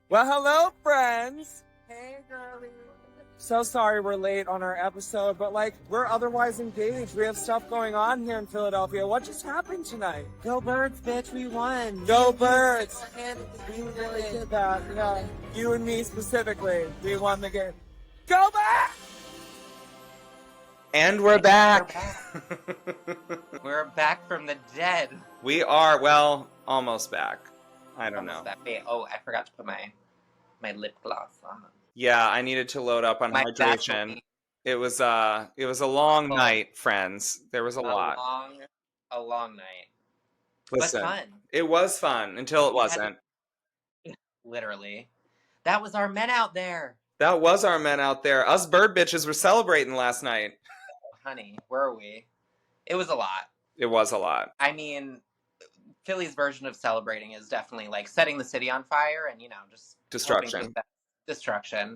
Well, hello, friends. Hey, girlie. So sorry we're late on our episode, but we're otherwise engaged. We have stuff going on here in Philadelphia. What just happened tonight? Go Birds, bitch, we won. Go Birds! We really did that, yeah. You and me specifically, we won the game. Go back! And we're back. We're back from the dead. We are, well, almost back. I don't know. Wait, I forgot to put my lip gloss on. Yeah, I needed to load up on hydration. It was a long night, friends. There was a lot. A long night. Listen, but fun. It was fun until it wasn't. Literally. That was our men out there. That was our men out there. Us bird bitches were celebrating last night. Honey, were we? It was a lot. It was a lot. I mean, Philly's version of celebrating is definitely setting the city on fire and, just destruction.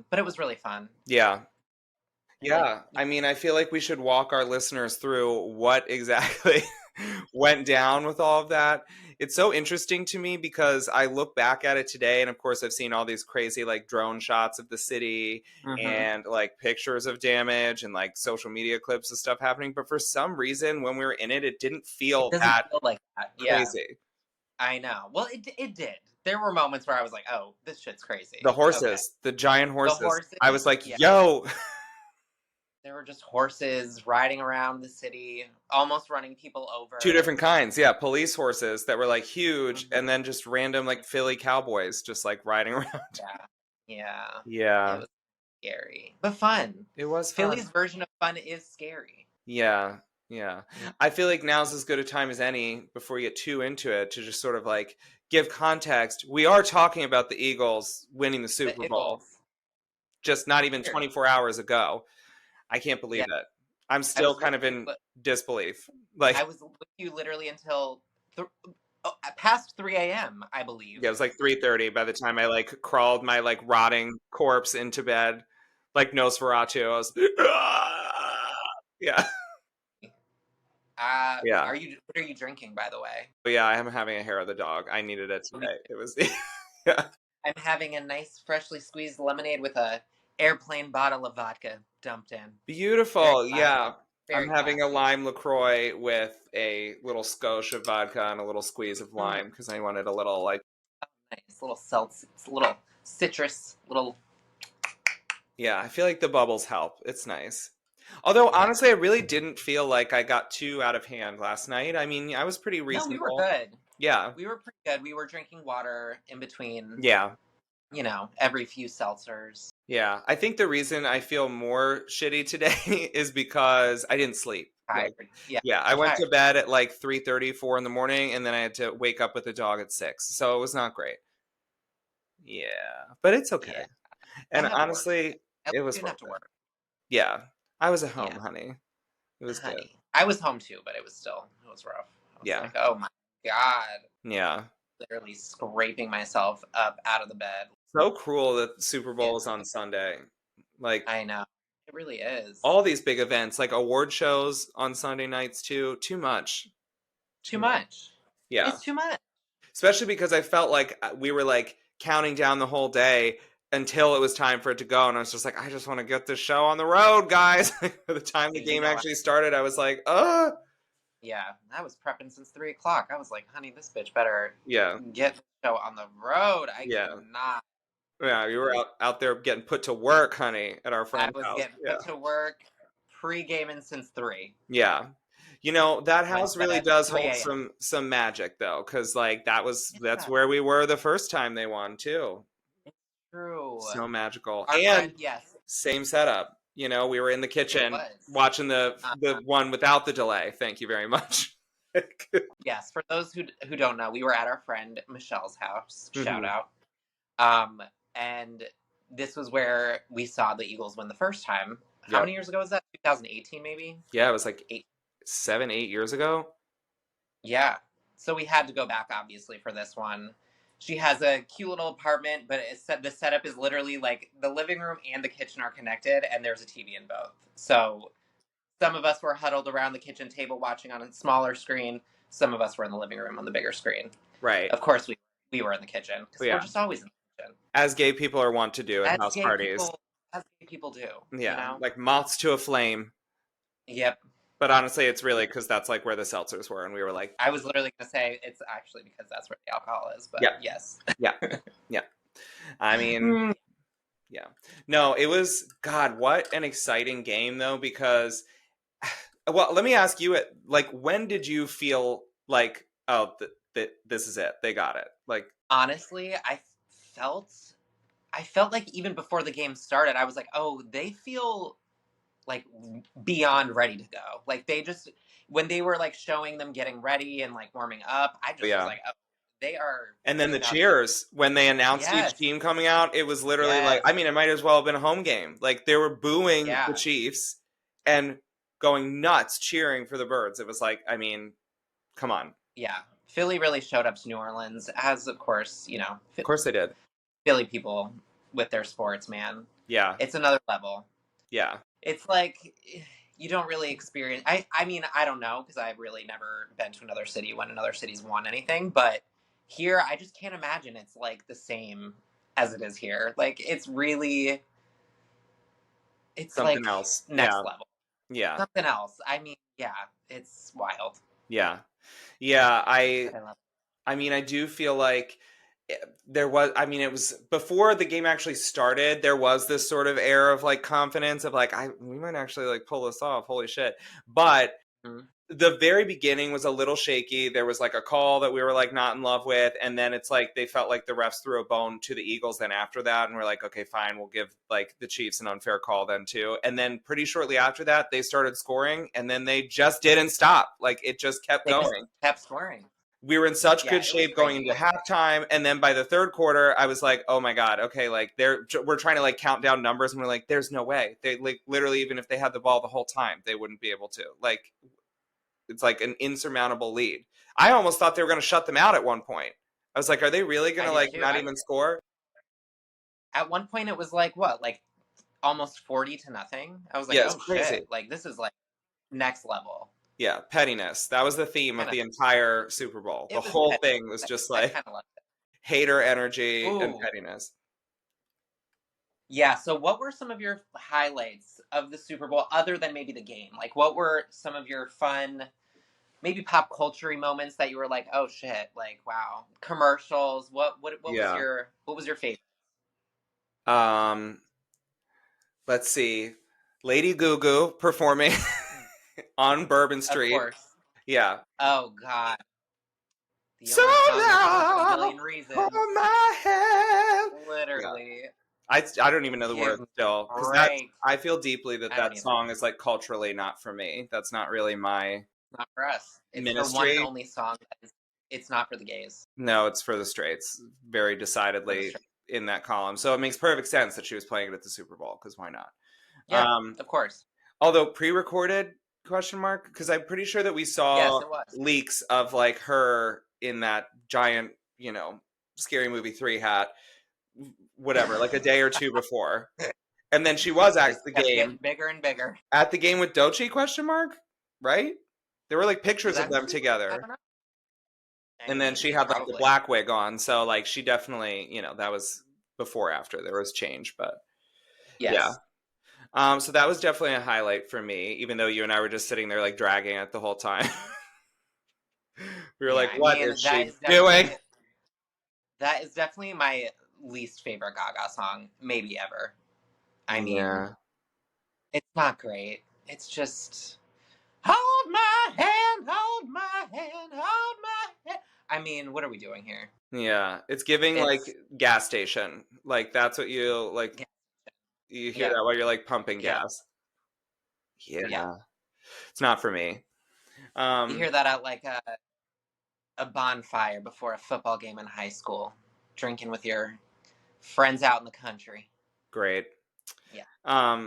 But it was really fun. Yeah. Yeah. I mean, I feel like we should walk our listeners through what exactly went down with all of that. It's so interesting to me because I look back at it today, and of course I've seen all these crazy drone shots of the city and pictures of damage and social media clips of stuff happening. But for some reason, when we were in it, it didn't feel that like that. Crazy. Yeah. I know. Well, it did. There were moments where I was like, oh, this shit's crazy. The horses, the giant horses. I was like, yo. There were just horses riding around the city, almost running people over. Two different kinds, yeah. Police horses that were huge, and then just random Philly cowboys just riding around. Yeah. It was scary, but fun. It was fun. Philly's version of fun is scary. Yeah. I feel like now's as good a time as any before you get too into it to just sort of give context. We are talking about the Eagles winning the Super Bowl. Just not even 24 hours ago. I can't believe it. I'm still kind of in disbelief. I was with you literally until past 3 a.m., I believe. Yeah, it was 3:30 by the time I crawled my rotting corpse into bed, Nosferatu. I was yeah. What are you drinking, by the way? Yeah, I am having a hair of the dog. I needed it today. It was yeah. I'm having a nice freshly squeezed lemonade with a airplane bottle of vodka dumped in. Beautiful. Yeah. I'm having a lime LaCroix with a little skosh of vodka and a little squeeze of lime because I wanted a little nice little seltz, little citrus, little. Yeah, I feel like the bubbles help. It's nice. Although, honestly, I really didn't feel like I got too out of hand last night. I mean, I was pretty reasonable. No, we were good. Yeah. We were pretty good. We were drinking water in between. Yeah. Every few seltzers. Yeah. I think the reason I feel more shitty today is because I didn't sleep. Yeah. I went to bed at 3:30, 4 in the morning, and then I had to wake up with the dog at 6. So it was not great. Yeah. But it's okay. Yeah. And honestly, it was didn't have to work. Yeah. I was at home, honey. It was good. I was home too, but it was rough. I was like, oh my God. Yeah. Literally scraping myself up out of the bed. So cruel that the Super Bowl is on Sunday. I know. It really is. All these big events, award shows on Sunday nights too. Too much. Too much. Yeah. It's too much. Especially because I felt like we were counting down the whole day until it was time for it to go, and I was just I just want to get this show on the road, guys. By the time the game actually started, I was like, Yeah, I was prepping since 3 o'clock. I was like, honey, this bitch better get the show on the road. I cannot. Yeah, you were out there getting put to work, honey, at our friend's house. I was getting put to work pre-gaming since 3. Yeah. That house really does hold some magic, though, because that's where we were the first time they won, too. True. So magical. Yes. Same setup. We were in the kitchen watching the one without the delay. Thank you very much. Yes, for those who don't know, we were at our friend Michelle's house. Shout out. And this was where we saw the Eagles win the first time. How many years ago was that? 2018, maybe? Yeah, it was 7-8 years ago. Yeah. So we had to go back, obviously, for this one. She has a cute little apartment, but the setup is literally the living room and the kitchen are connected, and there's a TV in both. So some of us were huddled around the kitchen table watching on a smaller screen. Some of us were in the living room on the bigger screen. Right. Of course, we were in the kitchen because we're just always in the kitchen. As gay people are wont to do at As house gay parties. people, as gay people do, Yeah, you know? like moths to a flame. Yep. But honestly, it's really because that's like where the seltzers were, and we were like, I was literally gonna say it's actually because that's where the alcohol is, but yeah, yes. yeah, yeah. I mean, Mm, yeah. No, it was, God, what an exciting game though, because, well, let me ask you it. Like, when did you feel like, oh, this is it. They got it. Like, honestly, felt I felt like even before the game started, I was like, oh, they feel like beyond ready to go. Like they just when they were like showing them getting ready and like warming up, I just was yeah. like, oh, they are And then the about to. cheers when they announced each Yes, team coming out, it was literally like, yes, I mean, it might as well have been a home game. Like they were booing the yeah, Chiefs and going nuts cheering for the Birds. It was like, I mean, come on. yeah. Philly really showed up to New Orleans, as of course, Of course they did. Philly people with their sports, man. Yeah. It's another level. Yeah. It's like you don't really experience. I mean, I don't know because I've really never been to another city when another city's won anything, but here I just can't imagine it's like the same as it is here. Like it's Something like else. next Yeah. level. Yeah. Something else. I mean, yeah, it's wild. Yeah. Yeah. But I love I mean, I do feel like there was, I mean, it was before the game actually started, there was this sort of air of like confidence of like, we might actually like pull this off. Holy shit. But it. Mhm. the very beginning was a little shaky. There was like a call that we were like not in love with. And then it's like they felt like the refs threw a bone to the Eagles then after that. And we're like, okay, fine, we'll give like the Chiefs an unfair call then too. And then pretty shortly after that, they started scoring and then they just didn't stop. Like it just kept They just going. kept scoring. We were in such Yeah, good it was shape going crazy. into halftime, and then by the third quarter I was like, oh my god, okay, like we're trying to like count down numbers and we're like, there's no way they like literally, even if they had the ball the whole time, they wouldn't be able to. Like it's like an insurmountable lead. I almost thought they were going to shut them out at one point. I was like, are they really going I to did like too. not even score? At one point, it was like what, like almost 40-0. I was like, Yeah, it's oh crazy. shit, like this is like next level. Yeah, pettiness. That was the theme of Kind of. the entire Super Bowl. The It was whole petty. thing was just I like kind of loved it. hater energy and Ooh, pettiness. yeah. So, what were some of your highlights of the Super Bowl, other than maybe the game? Like, what were some of your fun, maybe pop culture moments that you were like, oh shit, like wow, commercials. What Yeah. was your favorite? Um, let's see. Lady Goo performing on Bourbon Of Street. course. Yeah. Oh god. The So only song that's long, a million reasons. hold my hand. Literally. Yeah. I don't even know the Give words still because break. I feel deeply that I don't that either. song is like culturally not for me. That's not really my Not for us. It's her one and ministry. only song. It's not for the gays. No, it's for the straights. Very For the decidedly straight. in that column. So it makes perfect sense that she was playing it at the Super Bowl because why not? Yeah, of course. Although pre-recorded question mark, because I'm pretty sure that we Yes, saw it was. leaks of like her in that giant, Scary Movie 3 hat, whatever, like a day or two before. And then she was at Just the kept game. getting bigger and bigger. At the game with Doechii question mark, right? There were like pictures of them I together. don't know. And then she had like the Probably. black wig on, so like she definitely, that was before after there was change, but Yes. yeah. So that was definitely a highlight for me, even though you and I were just sitting there like dragging it the whole time. We were Yeah, like, I what mean, is she doing? That is definitely my least favorite Gaga song, maybe ever. I mean, Yeah. it's not great. It's just hold my hand, hold my hand, hold my hand. I mean, what are we doing here? Yeah. It's giving like gas station. Like that's what you like. Yeah. You hear Yeah. that while you're like pumping Yeah. gas. Yeah. Yeah. It's not for me. You hear that at like a bonfire before a football game in high school, drinking with your friends out in the country. Great. Yeah.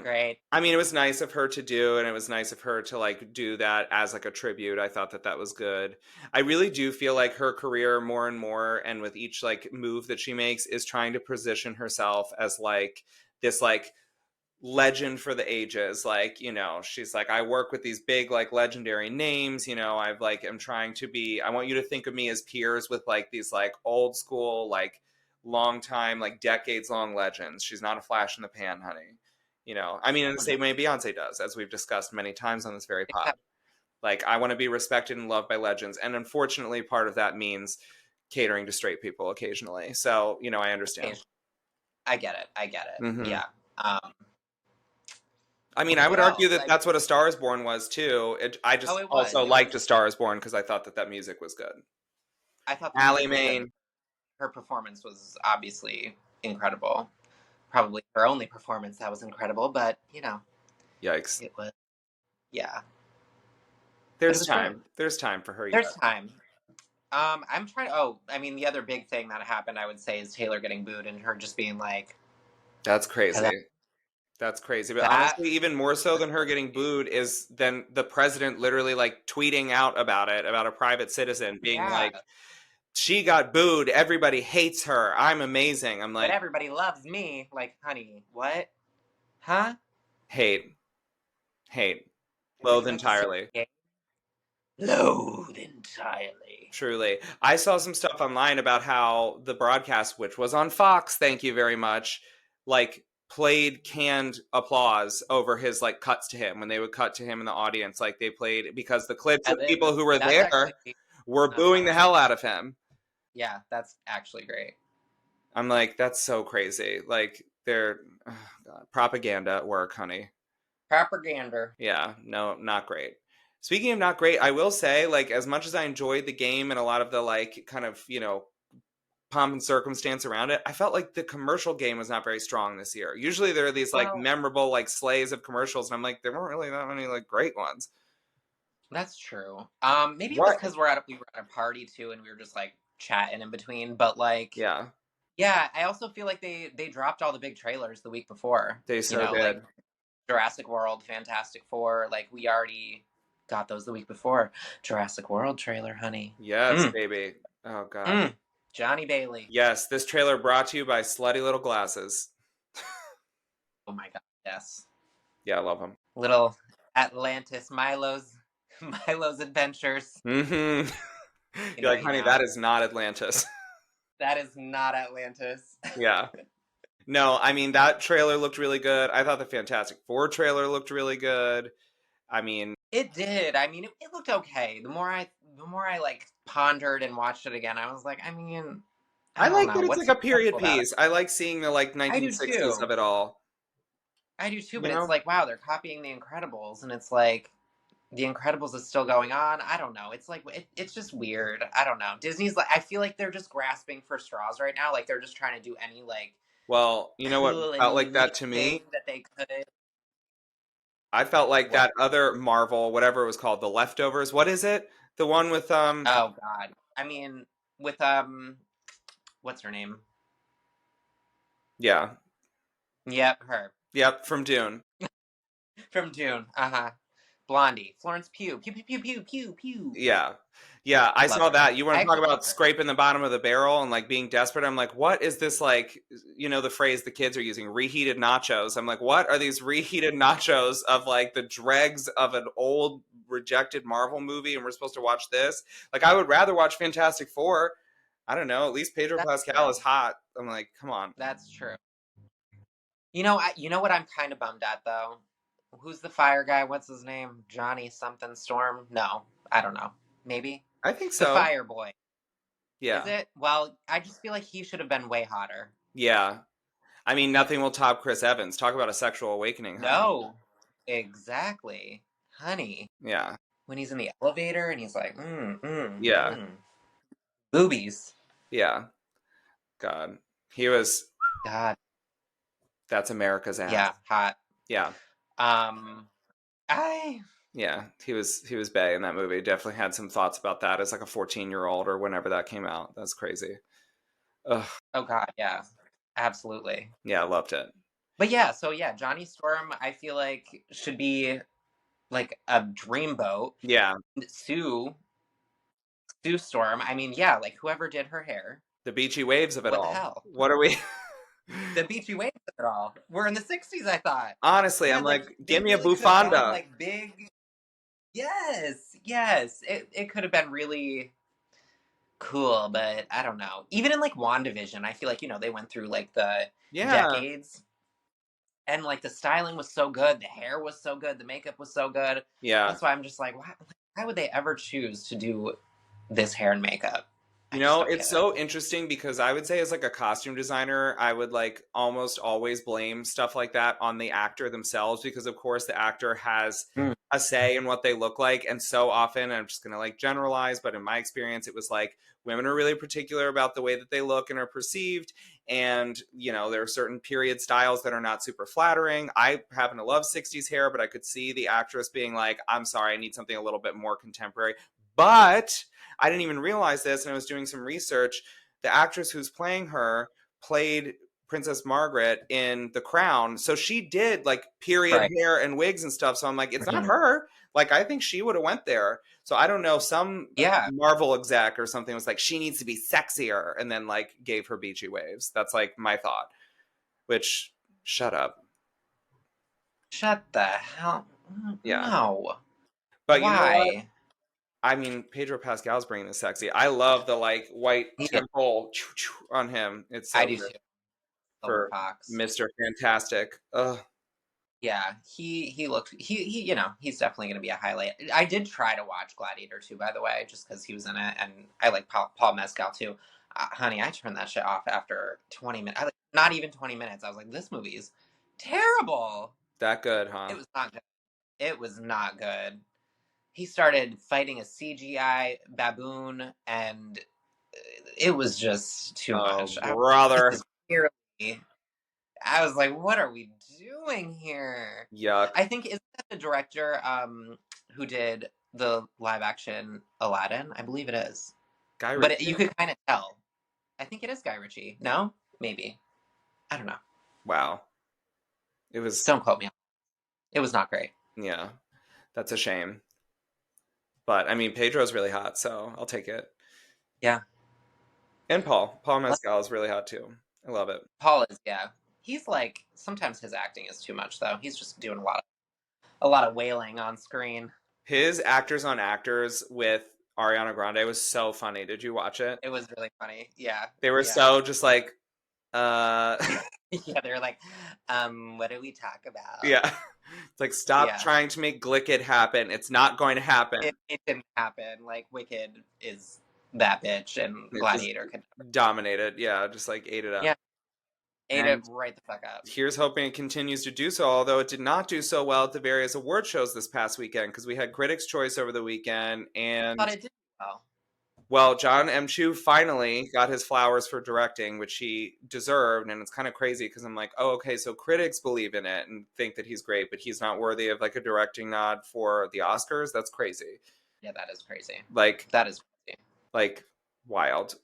Great. I mean, it was nice of her to do, and it was nice of her to like do that as like a tribute. I thought that was good. I really do feel like her career more and more, and with each like move that she makes, is trying to position herself as like this like legend for the ages. Like, she's like, I work with these big like legendary names. I've like am trying to be. I want you to think of me as peers with like these like old school like long time, like decades long legends. She's not a flash in the pan, honey. You know, I mean, in the same way Beyonce does, as we've discussed many times on this very pod. Like, I want to be respected and loved by legends. And unfortunately, part of that means catering to straight people occasionally. So, you know, I understand. I get it. Mhm. Yeah. I mean, I would What argue else? that that's what A Star Is Born was too. I just it was. also It liked was. A Star Is Born because I thought that music was good. I thought Allie Main. her performance was obviously incredible. Probably her only performance that was incredible, but you know, Yikes. it was. Yeah. There's was time. good. There's time for her. There's time. I'm trying. Oh, I mean, the other big thing that happened, I would say, is Taylor getting booed and her just being like, That's crazy. "Hello?" That's crazy. But honestly, even more so than her getting booed is then the president literally like tweeting out about it, about a private citizen being like, she got booed. Everybody hates her. I'm amazing. I'm like, but everybody loves me. Like, honey, what? Huh? Hate. Loathe entirely. Loathe entirely. Truly. I saw some stuff online about how the broadcast, which was on Fox, thank you very much, like played canned applause over his like cuts to him when they would cut to him in the audience. Like they played because the clips of people who were there were booing the hell out of him. Yeah, that's actually great. I'm like, that's so crazy. Like they're propaganda at work, honey. Propaganda. Yeah, no, not great. Speaking of not great, I will say, like, as much as I enjoyed the game and a lot of the, like, kind of, you know, pomp and circumstance around it, I felt like the commercial game was not very strong this year. Usually there are these, like, memorable, like, slays of commercials, and I'm like, there weren't really that many, like, great ones. That's true. Maybe it was because we were at a party, too, and we were just, like, chatting in between, but, like... Yeah. Yeah, I also feel like they dropped all the big trailers the week before. They so did. Like Jurassic World, Fantastic Four, like, we already... got those the week before. Jurassic World trailer, honey. Yes, baby. Oh, God. Johnny Bailey. Yes, this trailer brought to you by Slutty Little Glasses. Oh, my God, yes. Yeah, I love them. Little Atlantis, Milo's adventures. Mm-hmm. You're like, honey, that is not Atlantis. That is not Atlantis. Yeah. No, I mean, that trailer looked really good. I thought the Fantastic Four trailer looked really good. I mean, it did. I mean, it looked okay. The more I like pondered and watched it again, I was like, I mean, I like that it's like a period piece. I like seeing the like 1960s of it all. I do too, but it's like, wow, they're copying The Incredibles, and it's like The Incredibles is still going on. I don't know. It's like it's just weird. I don't know. Disney's like, I feel like they're just grasping for straws right now. Like they're just trying to do any like. Well, you know what felt like that to me? That they could. I felt like that other Marvel, whatever it was called, The Leftovers. What is it? The one with Oh God. I mean, with what's her name? Yeah. Yep, her. Yep, from Dune. From Dune. Blondie. Florence Pugh. Pew pew pew pew pew pew. Yeah. Yeah, I saw that. You want to talk about scraping the bottom of the barrel and like being desperate? I'm like, what is this, like, you know, the phrase the kids are using, reheated nachos. I'm like, what are these reheated nachos of like the dregs of an old rejected Marvel movie, and we're supposed to watch this? Like, I would rather watch Fantastic Four. I don't know. At least Pedro Pascal is hot. I'm like, come on. That's true. You know what I'm kind of bummed at though? Who's the fire guy? What's his name? Johnny something Storm? No, I don't know. Maybe. I think so. The Fire Boy. Yeah. Is it? Well, I just feel like he should have been way hotter. Yeah. I mean, nothing will top Chris Evans. Talk about a sexual awakening. Honey. No. Exactly. Honey. Yeah. When he's in the elevator and he's like, yeah. Boobies. Yeah. God. He was. God. That's America's ass. Yeah, hot. Yeah. Yeah, he was bae in that movie. Definitely had some thoughts about that as like a 14-year-old or whenever that came out. That's crazy. Ugh. Oh God, yeah, absolutely. Yeah, I loved it. But yeah, so yeah, Johnny Storm, I feel like should be like a dreamboat. Yeah. Sue Storm. I mean, yeah, like whoever did her hair. The beachy waves of it all. What the hell? What are we? The beachy waves of it all. We're in the 60s, I thought. Honestly, I'm like, give me a bufanda. Like big. Yes. It could have been really. cool, but I don't know. Even in like WandaVision, I feel like, they went through like the Yeah. decades, and like the styling was so good, the hair was so good, the makeup was so good. Yeah. That's why I'm just like, why would they ever choose to do this hair and makeup? I You just know, don't it's get it. so interesting because I would say as like a costume designer, I would like almost always blame stuff like that on the actor themselves because of course the actor has Mm. a say in what they look like. And so often, I'm just gonna like generalize, but in my experience, it was like women are really particular about the way that they look and are perceived. And, there are certain period styles that are not super flattering. I happen to love 60s hair, but I could see the actress being like, I'm sorry, I need something a little bit more contemporary. But I didn't even realize this, and I was doing some research. The actress who's playing her played Princess Margaret in The Crown, so she did like period Right. hair and wigs and stuff. So I'm like, it's not Mhm. her. Like, I think she would have went there. So I don't know. Some Yeah. Marvel exec or something was like, she needs to be sexier, and then like gave her beachy waves. That's like my thought. Which, shut up. Shut the hell. Yeah. No. But you know what? Why? I mean, Pedro Pascal's bringing the sexy. I love the like white Yeah, temple on him. It's I so do good too. Silver for Fox. Mr. Fantastic. Ugh. Yeah, he looked he's definitely going to be a highlight. I did try to watch Gladiator 2, by the way, just because he was in it, and I like Paul Mescal too. Honey, I turned that shit off after 20 minutes. Not even 20 minutes. I was like, this movie is terrible. That good, huh? It was not good. It was not good. He started fighting a CGI baboon, and it was just too Oh, much. This brother. is clearly I was like, what are we doing here? Yuck. I think, is that the director who did the live action Aladdin? I believe it is. Guy But Ritchie? you could kind of tell. I think it is Guy Ritchie. No? Maybe. I don't know. Wow. It was, Don't quote me on it. It was not great. yeah, that's a shame. But I mean, Pedro's really hot, so I'll take it. Yeah. And Paul Mescal is really hot too. I love it. Paul is, yeah. He's like, sometimes his acting is too much, though. He's just doing a lot of wailing on screen. His actors on actors with Ariana Grande was so funny. Did you watch it? It was really funny. Yeah. They were Yeah. so just like, uh, Yeah, they were like, what do we talk about? yeah. It's like, stop Yeah. trying to make Glicked happen. It's not going to happen. It didn't happen. Like, Wicked is that bitch, and It just Gladiator could. dominated. Yeah, just like ate it up. Yeah, ate And it right the fuck up. here's hoping it continues to do so, although it did not do so well at the various award shows this past weekend because we had Critics' Choice over the weekend. I And, thought it did well. well, John M. Chu finally got his flowers for directing, which he deserved. And it's kind of crazy because I'm like, oh, okay, so critics believe in it and think that he's great, but he's not worthy of like a directing nod for the Oscars. That's crazy. Yeah, that is crazy. Like, That is crazy. like wild.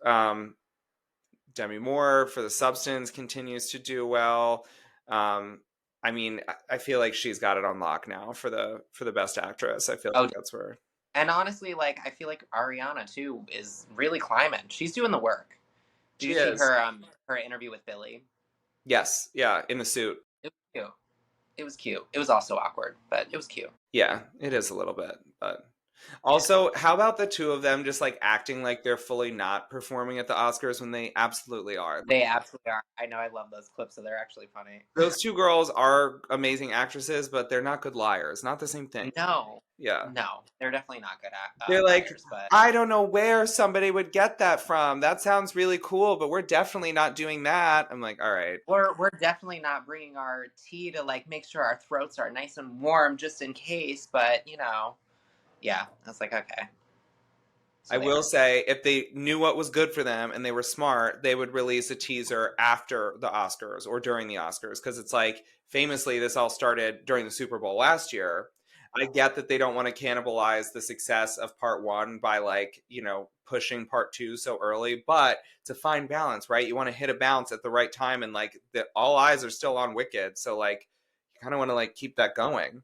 Demi Moore for The Substance continues to do well. I mean, I feel like she's got it on lock now for the best actress. I feel like that's where. And honestly, like, I feel like Ariana too is really climbing. She's doing the work. Did She you see is. her interview with Billy? Yes, yeah, in the suit. It was cute. It was cute. It was also awkward, but it was cute. Yeah, it is a little bit, but also, how about the two of them just like acting like they're fully not performing at the Oscars when they absolutely are? They absolutely are. I know. I love those clips, so they're actually funny. Those two girls are amazing actresses, but they're not good liars. Not the same thing. No, Yeah. no, they're definitely not good at. They're like, liars, but I don't know where somebody would get that from. That sounds really cool, but we're definitely not doing that. I'm like, all right. we're definitely not bringing our tea to like make sure our throats are nice and warm just in case. But yeah, I was like, okay. So I will say, if they knew what was good for them and they were smart, they would release a teaser after the Oscars or during the Oscars. Because it's like, famously, this all started during the Super Bowl last year. I get that they don't want to cannibalize the success of part one by like, pushing part two so early, but it's a fine balance, right? You want to hit a bounce at the right time, and like all eyes are still on Wicked. So like, you kind of want to like keep that going,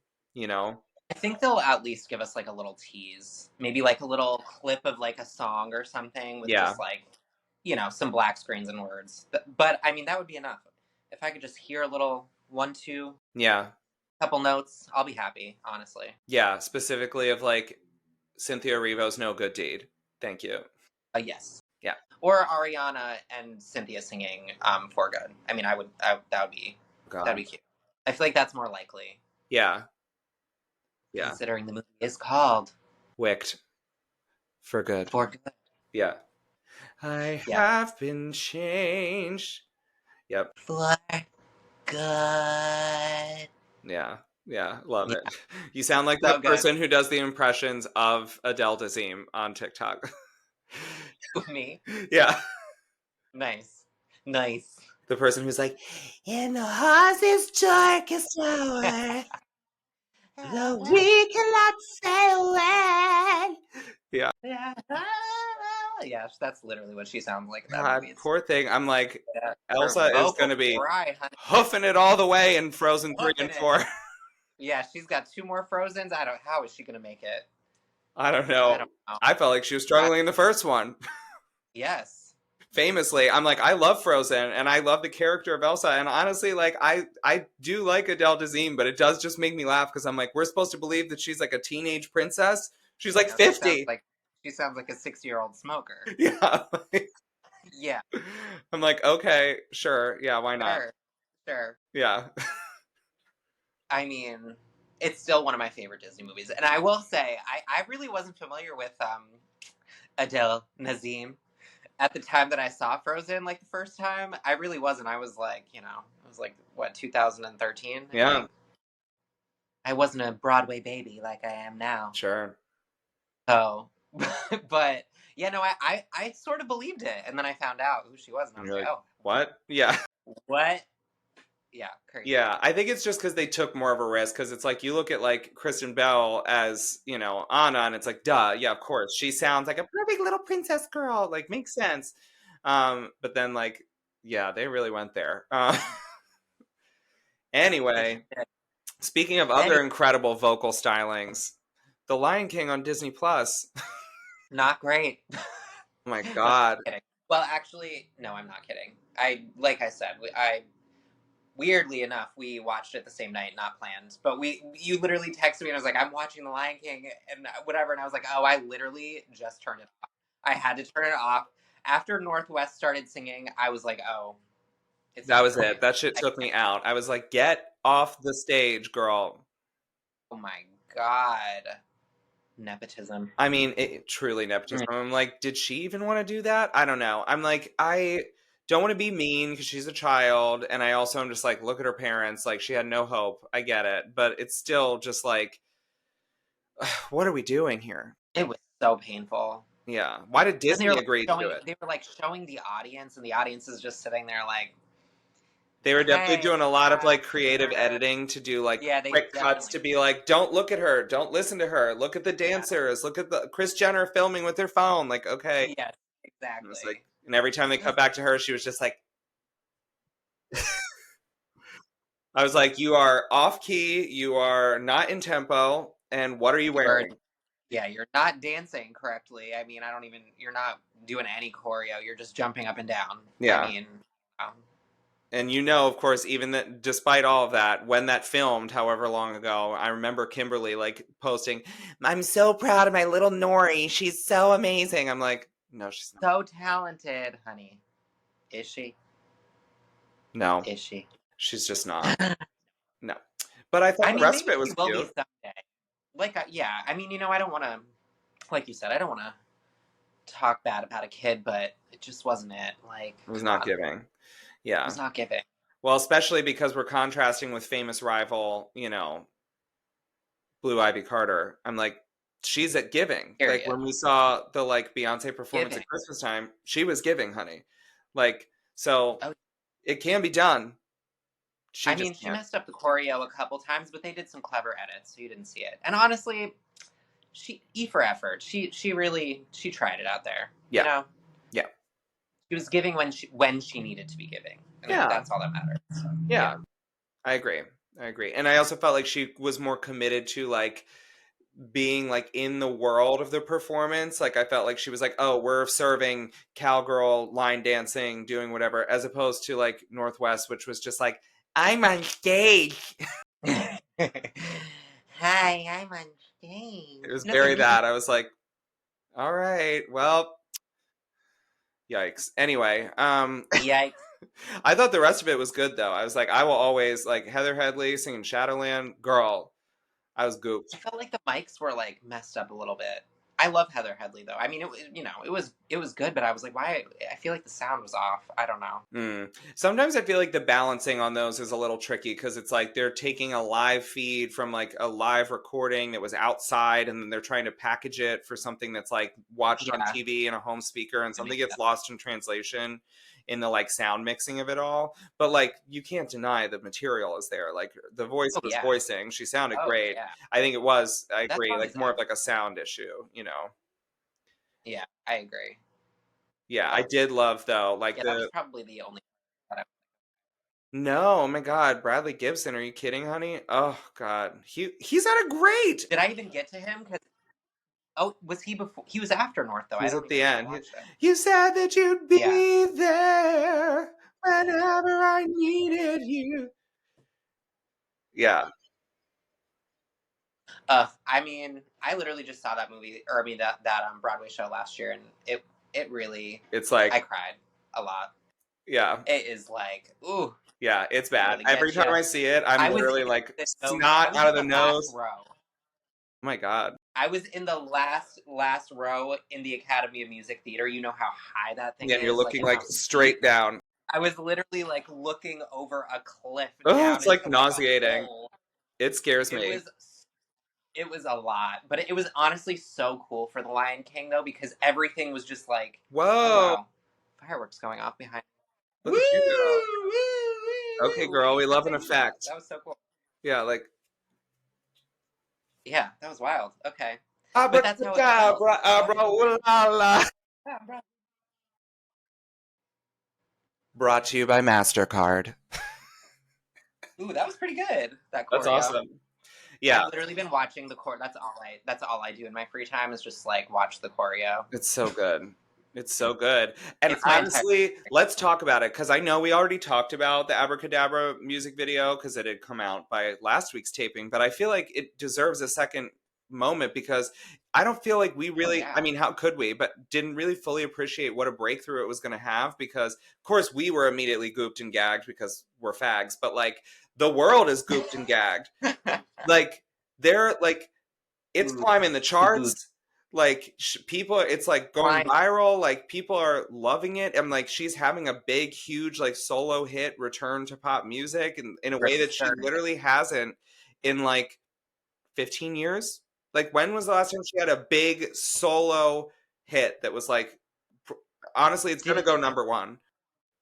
I think they'll at least give us like a little tease, maybe like a little clip of like a song or something with just like, some black screens and words. But I mean, that would be enough. If I could just hear a little 1, 2, Yeah. couple notes, I'll be happy, honestly. Yeah, specifically of like Cynthia Erivo's No Good Deed. Thank you. Yes. Yeah. Or Ariana and Cynthia singing For Good. I mean, that would be cute. I feel like that's more likely. Yeah. Considering the movie is called Wicked. For Good. For Good. Yeah. I have been changed. Yep. For Good. Yeah. Yeah. Love it. You sound like that person who does the impressions of Adele Dazeem on TikTok. Me? Yeah. Nice. The person who's like, in the horse's darkest hour, the we cannot say when. Yeah. Yeah, that's literally what she sounds like in that God, movie. poor thing. I'm like, Elsa is going to be hoofing it all the way in Frozen 3 and 4. Yeah, she's got 2 more Frozens. How is she going to make it? I don't know. I felt like she was struggling in the first one. Yes. Famously, I'm like, I love Frozen and I love the character of Elsa. And honestly, like, I do like Adele Dazeem, but it does just make me laugh because I'm like, we're supposed to believe that she's like a teenage princess. She's like 50. She sounds like a 60-year-old smoker. Yeah. Yeah. I'm like, okay, sure. Yeah, why not? Sure. Yeah. I mean, it's still one of my favorite Disney movies. And I will say, I really wasn't familiar with Adele Dazeem at the time that I saw Frozen, like the first time. I really wasn't. I was like, what, 2013? Yeah. I wasn't a Broadway baby like I am now. Sure. So, but yeah, no, I sort of believed it. And then I found out who she was. And I was like, oh. What? Yeah. What? Yeah, crazy. Yeah, I think it's just because they took more of a risk. Because it's like you look at like Kristen Bell as Anna, and it's like, duh, yeah, of course, she sounds like a perfect little princess girl. Like, makes sense. But then like, yeah, they really went there. Anyway, speaking of other incredible vocal stylings, The Lion King on Disney Plus. Not great. Oh my God. Well, actually, no, I'm not kidding. Like I said, weirdly enough, we watched it the same night, not planned. But you literally texted me and I was like, I'm watching The Lion King and whatever. And I was like, oh, I literally just turned it off. I had to turn it off. After Northwest started singing, I was like, oh. That was it. That shit took me out. I was like, get off the stage, girl. Oh my God. Nepotism. I mean, truly nepotism. I'm like, did she even want to do that? I don't know. I'm like, I don't want to be mean because she's a child. And I also am just like, look at her parents. Like, she had no hope. I get it. But it's still just like, what are we doing here? It was so painful. Yeah. Why did Disney agree to it? They were like showing the audience, and the audience is just sitting there like. They were definitely doing a lot of like creative editing to do like quick cuts to be like, don't look at her, don't listen to her, look at the dancers, look at the Kris Jenner filming with her phone. Like, okay. Yes, exactly. And every time they cut back to her, she was just like, I was like, you are off key, you are not in tempo, and what are you wearing? Yeah, you're not dancing correctly. I mean, you're not doing any choreo. You're just jumping up and down. Yeah. I mean, and of course, even that, despite all of that, when that filmed, however long ago, I remember Kimberly like posting, "I'm so proud of my little Nori. She's so amazing." I'm like, no, she's not. So talented, honey. Is she? No. Is she? She's just not. No. But I thought the rest of it was cute. Someday. Like, yeah. I mean, I don't want to, like you said, I don't want to talk bad about a kid, but it just wasn't it. Like, it was not giving. Yeah. It was not giving. Well, especially because we're contrasting with famous rival, Blue Ivy Carter. I'm like, she's at giving. Period. Like when we saw the like Beyonce performance at Christmas time, she was giving, honey. Like, so it can be done. She messed up the choreo a couple times, but they did some clever edits, so you didn't see it. And honestly, E for effort. She tried it out there. Yeah. Yeah. She was giving when she needed to be giving. And that's all that matters. So, yeah. I agree. And I also felt like she was more committed to like being like in the world of the performance. Like I felt like she was like, oh, we're serving cowgirl line dancing, doing whatever, as opposed to like Northwest, which was just like, I'm on stage. Hi, I'm on stage. It was very that. I was like, all right, well, Yikes. Anyway, Yikes. I thought the rest of it was good though. I was like, I will always like Heather Headley singing Shadowland. Girl, I was gooped. I felt like the mics were like messed up a little bit. I love Heather Headley though. I mean, it was good, but I was like, why? I feel like the sound was off. I don't know. Sometimes I feel like the balancing on those is a little tricky because it's like they're taking a live feed from like a live recording that was outside, and then they're trying to package it for something that's like watched on TV and a home speaker, and something gets lost in translation in the like sound mixing of it all. But like you can't deny the material is there. Like the voice was voicing, she sounded great. Yeah. I think it was, I agree, like more of like a sound issue, you know. Yeah, I agree. Yeah, I did love though, like that was probably the only. No, oh my God, Bradley Gibson, are you kidding, honey? Oh God, he's had a great. Did I even get to him? Was he before? He was after North though. He's at the end. You said that you'd be there whenever I needed you. Yeah. I mean, I literally just saw that movie, or I mean that Broadway show last year, and it really. It's like I cried a lot. Yeah. It is like, ooh. Yeah, it's bad. Really every time I see it, I'm literally like snot out of the nose. Row. Oh my God. I was in the last row in the Academy of Music Theater. You know how high that thing is? Yeah, you're looking like straight down. I was literally like looking over a cliff. Oh, it's like nauseating. It scares me. It was a lot, but it was honestly so cool for The Lion King though, because everything was just like, whoa, oh, wow. Fireworks going off behind. Look at you, girl. Okay, girl, we love an effect. That was so cool. Yeah, like. Yeah, that was wild. Okay. But that's how Brought to you by MasterCard. Ooh, that was pretty good. That's awesome. Yeah, I've literally been watching the choreo. That's all I do in my free time is just like watch the choreo. It's so good. It's so good. And honestly, let's talk about it because I know we already talked about the Abracadabra music video because it had come out by last week's taping, but I feel like it deserves a second moment because I don't feel like we really, I mean, how could we, but didn't really fully appreciate what a breakthrough it was going to have because, of course, we were immediately gooped and gagged because we're fags, but like the world is gooped and gagged. Like they're like, it's climbing the charts. Like people, it's like going viral. Like people are loving it, and like she's having a big, huge like solo hit, return to pop music, and in a way that she literally hasn't in like 15 years. Like when was the last time she had a big solo hit that was like, honestly, it's gonna go number one.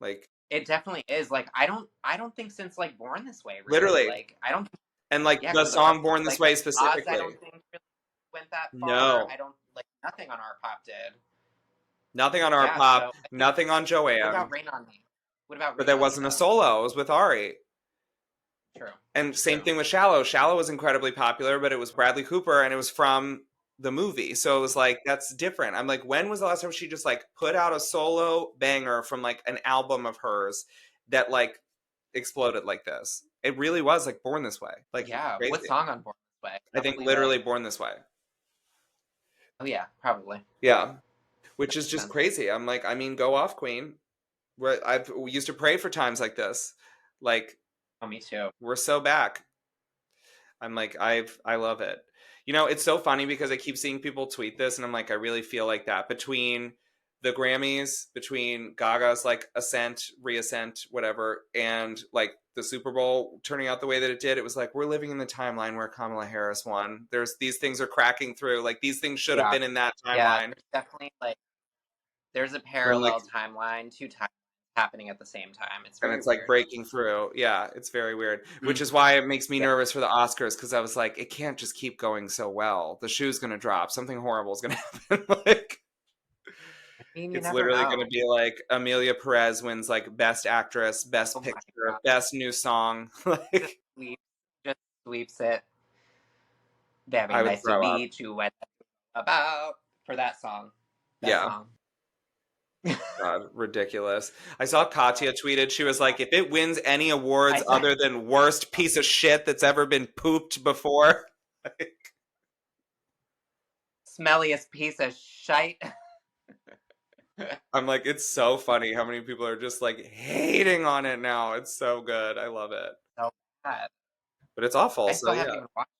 Like it definitely is. Like I don't think since like Born This Way. Really. Literally, like I don't. And like the song Born This Way specifically. I don't think really went that far. No, I don't like nothing on Our Pop did. Nothing on Our Pop. So, nothing on Joanne. What about Rain on Me? But there wasn't a solo. It was with Ari. True. And same thing with Shallow. Shallow was incredibly popular, but it was Bradley Cooper and it was from the movie. So it was like, that's different. I'm like, when was the last time she just like put out a solo banger from like an album of hers that like exploded like this? It really was like Born This Way. Like, yeah. Crazy. What song on Born This Way? Probably I think literally Born This Way. Oh yeah, probably. Yeah. Which is just crazy. I'm like, I mean, go off, Queen. We used to pray for times like this. Like, oh, me too. We're so back. I'm like, I love it. You know, it's so funny because I keep seeing people tweet this and I'm like, I really feel like that between the Grammys, between Gaga's like ascent, reascent, whatever, and like the Super Bowl turning out the way that it did, it was like, we're living in the timeline where Kamala Harris won. These things are cracking through. Like these things should have been in that timeline. Yeah, definitely like, there's a parallel timeline, two timelines happening at the same time. It's very weird. Like breaking through. Yeah, it's very weird. Which is why it makes me nervous for the Oscars because I was like, it can't just keep going so well. The shoe's gonna drop. Something horrible is gonna happen. Like it's literally gonna be like Amelia Perez wins like Best Actress, Best Picture, Best New Song. Like just sweeps it. Very nice to meet you. What about for that song? Song. God, ridiculous. I saw Katya tweeted, she was like, if it wins any awards other than worst piece of shit that's ever been pooped before. Smelliest piece of shite. I'm like, it's so funny how many people are just like hating on it now. It's so good. I love it. So bad. But it's awful. I So still haven't yeah, even watched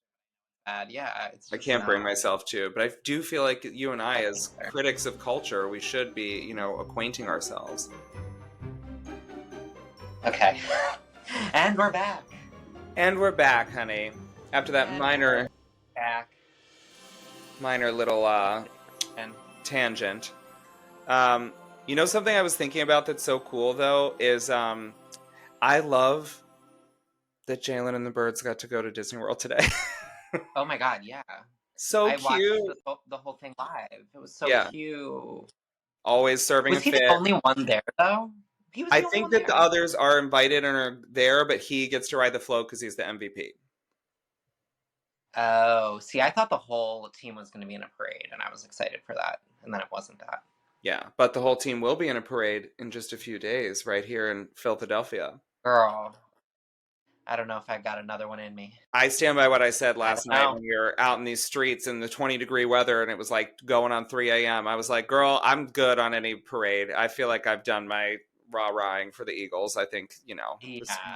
that. Yeah, it's I just can't bring not. myself to. But I do feel like you and I, as There. critics of culture, we should be, acquainting ourselves. Okay. And we're back. And we're back, honey. After that And minor back. little And tangent. Something I was thinking about that's so cool though is I love that Jalen and the Birds got to go to Disney World today. oh my god, yeah. So I watched cute. the whole thing live. It was so Yeah. cute. Always serving a Was he the fit. only one there though? He was I the only think one that the there. others are invited and are there, but he gets to ride the float because he's the MVP. Oh, see, I thought the whole team was going to be in a parade, and I was excited for that, and then it wasn't that. Yeah, but the whole team will be in a parade in just a few days right here in Philadelphia. Girl, I don't know if I got another one in me. I stand by what I said last night know. when you're out in these streets in the 20-degree weather and it was like going on 3 a.m. I was like, girl, I'm good on any parade. I feel like I've done my rah-rahing for the Eagles. I think,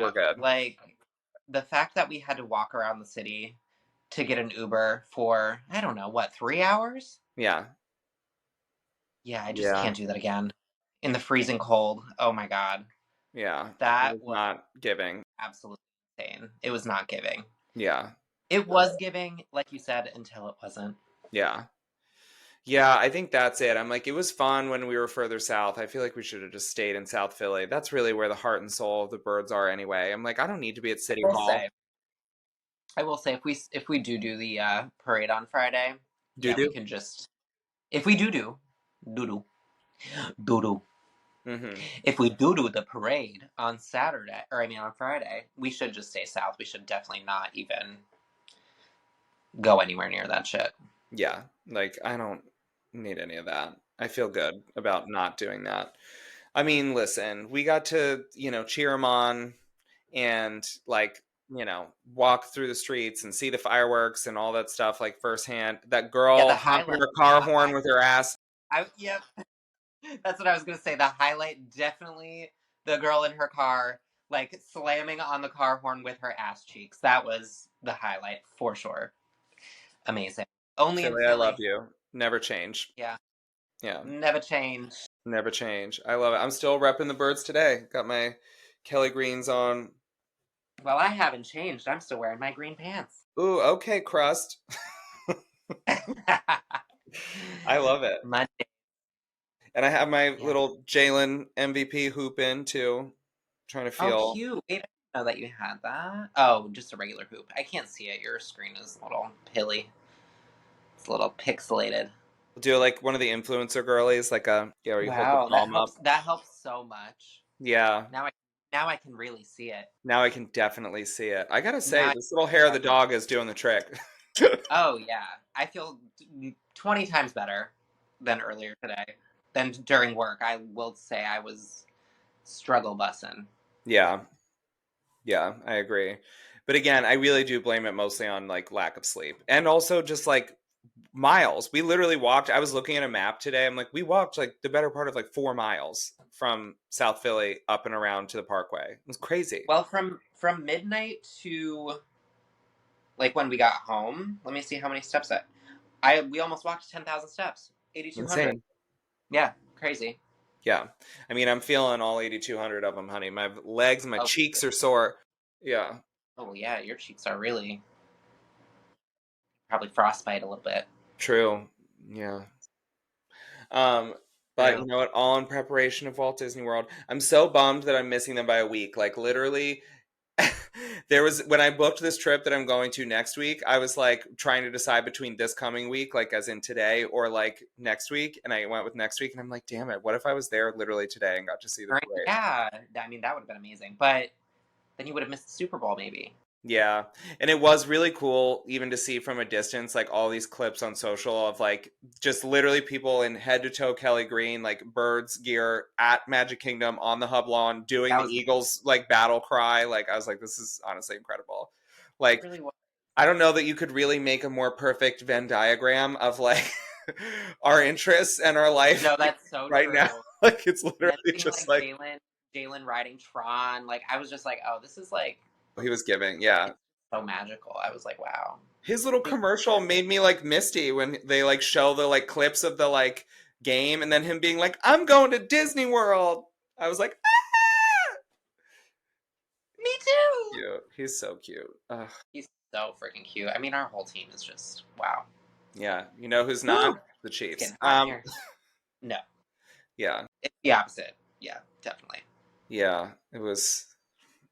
we're good. Like, the fact that we had to walk around the city to get an Uber for, I don't know, what, 3 hours? Yeah. Yeah, I just can't do that again. In the freezing cold. Oh my god. Yeah. That It was was not giving. absolutely insane. It was not giving. Yeah. It was giving, like you said, until it wasn't. Yeah. Yeah, I think that's it. I'm like, it was fun when we were further south. I feel like we should have just stayed in South Philly. That's really where the heart and soul of the Birds are anyway. I'm like, I don't need to be at City Hall. I will say if we do the parade on Friday, we can just if we do if we do the parade on Saturday or on Friday, we should just stay south. We should definitely not even go anywhere near that shit. Yeah, like I don't need any of that. I feel good about not doing that. I mean, listen, we got to, cheer them on and like, walk through the streets and see the fireworks and all that stuff like firsthand. That girl honking her car horn with her ass. Yep. That's what I was going to say. The highlight, definitely the girl in her car, like slamming on the car horn with her ass cheeks. That was the highlight for sure. Amazing. Only Philly, in Philly. I love you. Never change. Yeah. Yeah. Never change. Never change. I love it. I'm still repping the Birds today. Got my Kelly Greens on. Well, I haven't changed. I'm still wearing my green pants. Ooh, okay, crust. I love it. Monday. And I have my little Jalen MVP hoop in too. Trying to feel. Oh, cute. Wait, I didn't know that you had that. Oh, just a regular hoop. I can't see it. Your screen is a little pilly. It's a little pixelated. Do like one of the influencer girlies, like where you hold the palm up. That helps so much. Yeah. Now I can really see it. Now I can definitely see it. I gotta say, this little hair of the dog is doing the trick. Oh yeah, I feel 20 times better than earlier today. Than during work. I will say I was struggle bussing. Yeah, I agree. But again, I really do blame it mostly on like lack of sleep and also just like miles. We literally walked. I was looking at a map today. I'm like, we walked like the better part of like 4 miles from South Philly up and around to the Parkway. It was crazy. Well, from midnight to like when we got home. Let me see how many steps we almost walked 10,000 steps. 8,200. Insane. Yeah, crazy. Yeah. I mean, I'm feeling all 8,200 of them, honey. My legs, my cheeks are sore. Yeah. Oh, yeah, your cheeks are really probably frostbite a little bit. True. Yeah. But you know what? All in preparation of Walt Disney World. I'm so bummed that I'm missing them by a week. Like literally when I booked this trip that I'm going to next week, I was like trying to decide between this coming week, like as in today, or like next week. And I went with next week and I'm like, damn it, what if I was there literally today and got to see the parade? Yeah, I mean, that would have been amazing. But then you would have missed the Super Bowl maybe. Yeah. And it was really cool even to see from a distance, like all these clips on social of like just literally people in head to toe Kelly Green, like Birds gear at Magic Kingdom on the hub lawn doing the Eagles like battle cry. Like I was like, this is honestly incredible. Like, really I don't know that you could really make a more perfect Venn diagram of like our interests and our life No, that's so right true. now. Like, it's And literally then seeing, just like, like Jalen riding Tron, like, I was just like, oh, this is like he was giving. Yeah. so magical. I was like, wow. His little commercial made me like misty when they like show the like clips of the like game and then him being like, I'm going to Disney World. I was like, ah! Me too. Cute. He's so cute. Ugh. He's so freaking cute. I mean, our whole team is just wow. Yeah. You know who's not? Woo! The It's Chiefs. getting hot in here. No, Yeah. it's the opposite. Yeah, definitely. Yeah. It was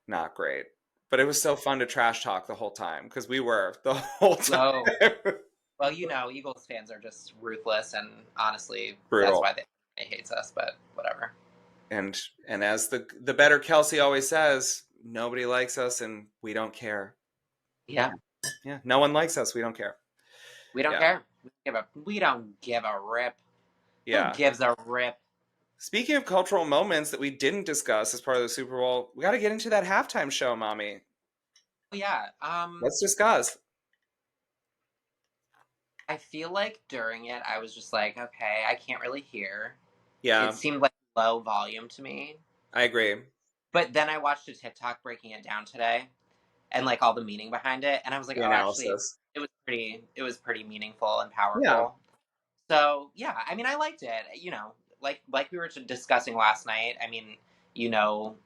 not great. But it was so fun to trash talk the whole time because we were the whole time. So, well, you know, Eagles fans are just ruthless, and honestly, Brutal. that's why they hates us. But whatever. And as the better Kelsey always says, nobody likes us and we don't care. Yeah, Yeah. No one likes us. We don't care. we don't Yeah. care. We don't give a rip. Yeah. Who gives a rip? Speaking of cultural moments that we didn't discuss as part of the Super Bowl, we got to get into that halftime show, mommy. Yeah. Let's discuss. I feel like during it, I was just like, okay, I can't really hear. Yeah, It seemed like low volume to me. I agree. But then I watched a TikTok breaking it down today, and like all the meaning behind it, and I was like, The oh, actually, analysis. it was pretty meaningful and Yeah. powerful. So yeah, I mean, I liked it. You know, like we were discussing last night. I mean, you know,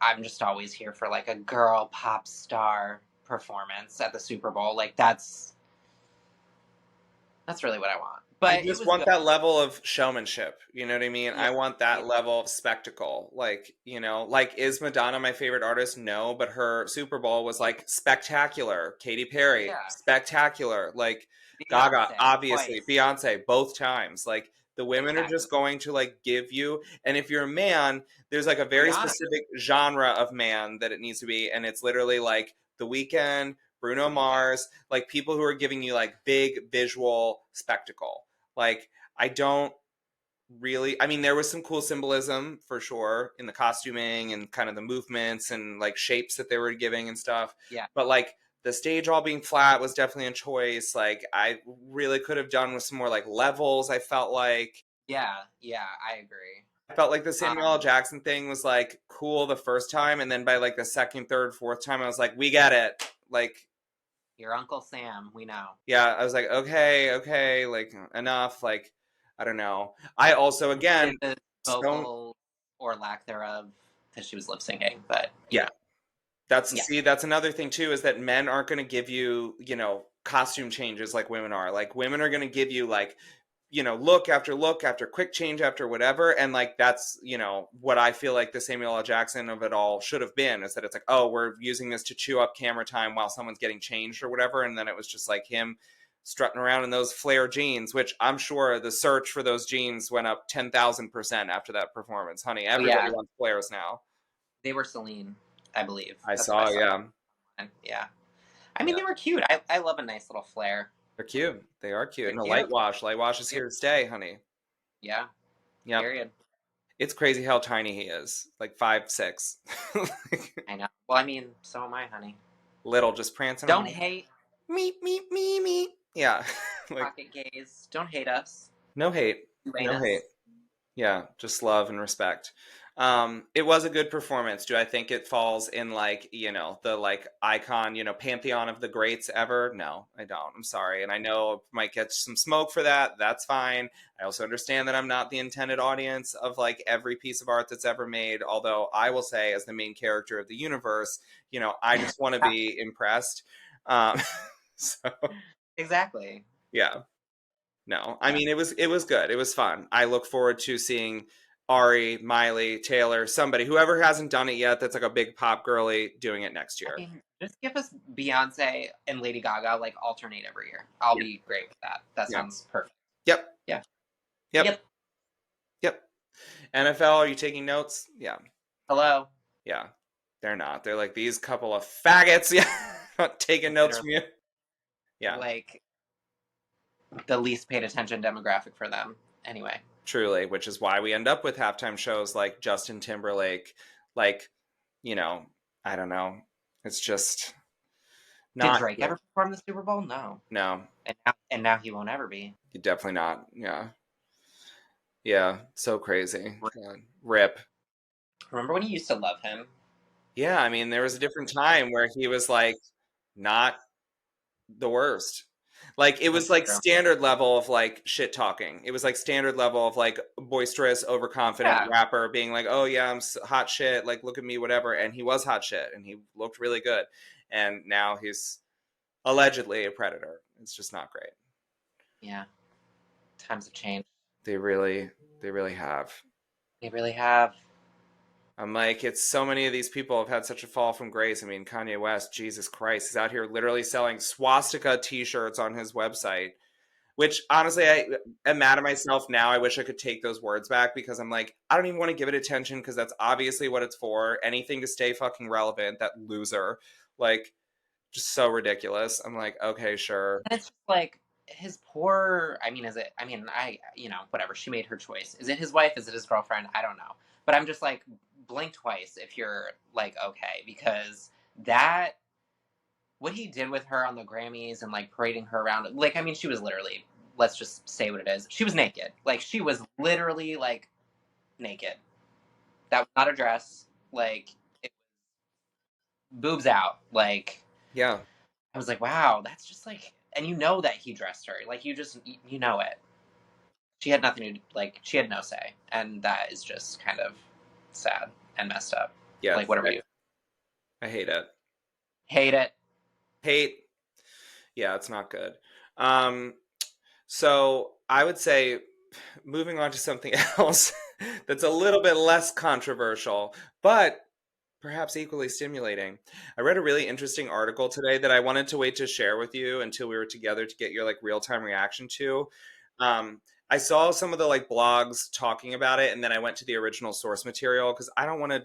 I'm just always here for like a girl pop star performance at the Super Bowl. Like that's really what I want. But I it just was want good. that level of showmanship. You know what I mean? Yeah. I want that Yeah. level of spectacle. Like, you know, like, is Madonna my favorite artist? No, but her Super Bowl was like spectacular. Katy Perry, Yeah. spectacular. Like, Beyonce, Gaga, obviously. twice. Beyonce, both times. Like, the women are Exactly. just going to like give you, and if you're a man, there's like a very Rihanna. specific genre of man that it needs to be, and it's literally like The Weeknd, Bruno Mars, like people who are giving you like big visual spectacle. Like, I don't really, I mean, there was some cool symbolism for sure in the costuming and kind of the movements and like shapes that they were giving and stuff. Yeah. But like the stage all being flat was definitely a choice. Like, I really could have done with some more like levels, I felt like. Yeah, I agree. I felt like the Samuel L. Jackson thing was like cool the first time, and then by like the second, third, fourth time, I was like, we get it. Like, your Uncle Sam, we know. yeah, I was like, okay, like enough. Like, I don't know. I also, again, the vocal or lack thereof, because she was lip syncing, but yeah, see, that's another thing too, is that men aren't going to give you, you know, costume changes like women are. Like, women are going to give you like, you know, look after quick change after whatever, and like that's, you know, what I feel like the Samuel L. Jackson of it all should have been, is that it's like, oh, we're using this to chew up camera time while someone's getting changed or whatever, and then it was just like him strutting around in those flare jeans, which I'm sure the search for those jeans went up 10,000% after that performance, honey. Everybody wants flares now. They were Celine, I believe. I saw. Yeah. I mean, they were cute. I love a nice little flare. They're cute. They are cute. And a cute. light wash is here to stay, honey. Yeah. Yeah. Period. It's crazy how tiny he is. Like 5'6". I know. Well, I mean, so am I, honey. Little, just prancing. Don't hate. Me. Yeah. Like, pocket gaze. Don't hate us. No hate. No hate. Yeah, just love and respect. It was a good performance. Do I think it falls in like, you know, the like icon, you know, pantheon of the greats ever? No, I don't. I'm sorry. And I know I might get some smoke for that. That's fine. I also understand that I'm not the intended audience of like every piece of art that's ever made. Although I will say, as the main character of the universe, you know, I just want to be impressed. So exactly. Yeah. No, I mean, it was good. It was fun. I look forward to seeing Ari, Miley, Taylor, somebody, whoever hasn't done it yet, that's like a big pop girly, doing it next year. I mean, just give us Beyonce and Lady Gaga like alternate every year. I'll be great with that. That sounds perfect. Yep. Yeah. Yep. NFL, are you taking notes? Yeah. Hello. Yeah. They're not. They're like, these couple of faggots. Yeah. Not taking notes from you. Yeah. Like the least paid attention demographic for them. Anyway. Truly, which is why we end up with halftime shows like Justin Timberlake, like, you know, I don't know. It's just Did Not Drake good. ever perform the Super Bowl? No. No. And now he won't ever be. Definitely not. Yeah. Yeah. So crazy. God. Rip. Remember when you used to love him? Yeah, I mean, there was a different time where he was like not the worst. Like it was That's like true. standard level of like shit talking. It was like standard level of like boisterous, overconfident Yeah. rapper being like, "Oh yeah, I'm hot shit. Like look at me, whatever." And he was hot shit, and he looked really good. And now he's allegedly a predator. It's just not great. Yeah. Times have changed. They really have. They really have. I'm like, it's so many of these people have had such a fall from grace. I mean, Kanye West, Jesus Christ, he's out here literally selling swastika t-shirts on his website, which honestly, I am mad at myself now. I wish I could take those words back because I'm like, I don't even want to give it attention because that's obviously what it's for. Anything to stay fucking relevant, that loser. Like, just so ridiculous. I'm like, okay, sure. And it's just like his poor. I mean, is it? I mean, whatever. She made her choice. Is it his wife? Is it his girlfriend? I don't know. But I'm just like, blink twice if you're like okay, because that what he did with her on the Grammys and like parading her around. Like, I mean, she was literally. Let's just say what it is. She was naked. Like, she was literally like naked. That was not a dress. Like, it, boobs out. Like, Yeah. I was like, wow, that's just like, and you know that he dressed her. Like, you know it. She had nothing to do, like, she had no say. And that is just kind of sad and messed up. Yeah. Like, whatever you. I hate it. Hate it. Hate. Yeah, it's not good. So I would say moving on to something else that's a little bit less controversial, but perhaps equally stimulating. I read a really interesting article today that I wanted to wait to share with you until we were together to get your like real-time reaction to. I saw some of the like blogs talking about it, and then I went to the original source material because I don't want to,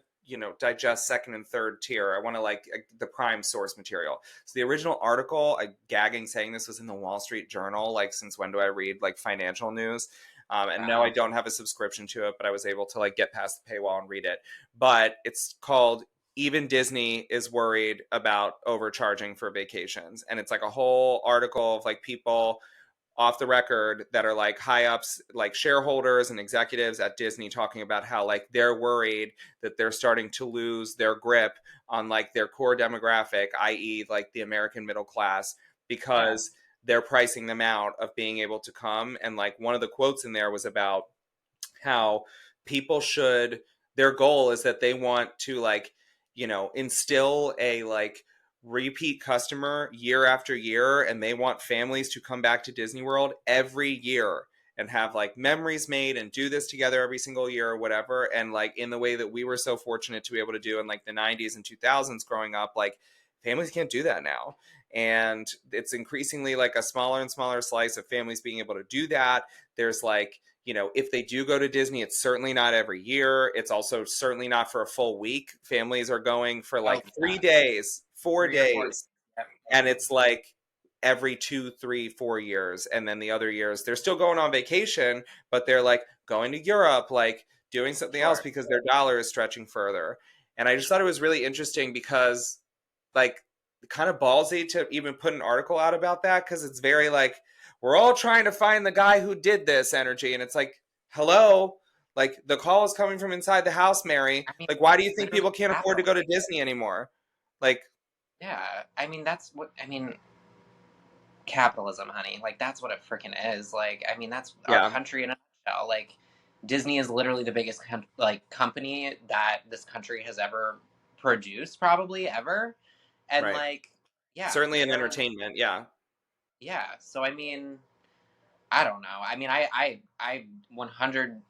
digest second and third tier. I want to like the prime source material. So the original article, I gagging saying this, was in the Wall Street Journal. Like, since when do I read like financial news? And no, I don't have a subscription to it, but I was able to like get past the paywall and read it. But it's called "Even Disney is Worried About Overcharging for Vacations," and it's like a whole article of like people off the record that are like high ups, like shareholders and executives at Disney, talking about how like they're worried that they're starting to lose their grip on like their core demographic, i.e. like the American middle class, because they're pricing them out of being able to come. And like one of the quotes in there was about how people should, their goal is that they want to like, instill a like repeat customer year after year, and they want families to come back to Disney World every year and have like memories made and do this together every single year or whatever. And like in the way that we were so fortunate to be able to do in like the 90s and 2000s growing up, like families can't do that now. And it's increasingly like a smaller and smaller slice of families being able to do that. There's like, if they do go to Disney, it's certainly not every year. It's also certainly not for a full week. Families are going for like 3 days, 4 days. And it's like every 2, 3, 4 years. And then the other years, they're still going on vacation, but they're like going to Europe, like doing something else because their dollar is stretching further. And I just thought it was really interesting because like kind of ballsy to even put an article out about that, because it's very like, we're all trying to find the guy who did this energy. And it's like, hello, like the call is coming from inside the house, Mary. I mean, like, why do you think people can't afford to go to Disney anymore? Like, yeah, I mean, capitalism, honey. Like, that's what it freaking is. Like, I mean, that's our country in a nutshell. Like, Disney is literally the biggest company that this country has ever produced, probably ever. And like, yeah, certainly in entertainment. Yeah. So I mean, I don't know. I mean, I 100%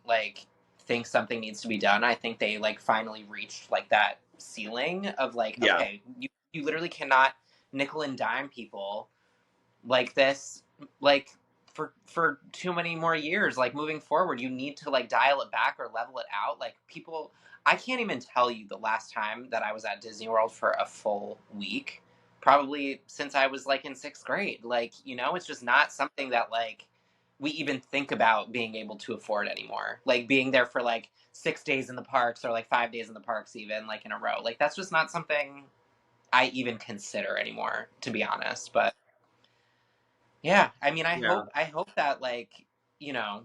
like think something needs to be done. I think they like finally reached like that ceiling of like, okay, you literally cannot nickel and dime people like this, like for too many more years. Like, moving forward, you need to like dial it back or level it out. Like, people, I can't even tell you the last time that I was at Disney World for a full week, probably since I was like in 6th grade. Like, it's just not something that like we even think about being able to afford anymore. Like, being there for like 6 days in the parks or like 5 days in the parks, even like in a row. Like, that's just not something I even consider anymore, to be honest. But yeah, I mean, Yeah. I hope that, like, you know,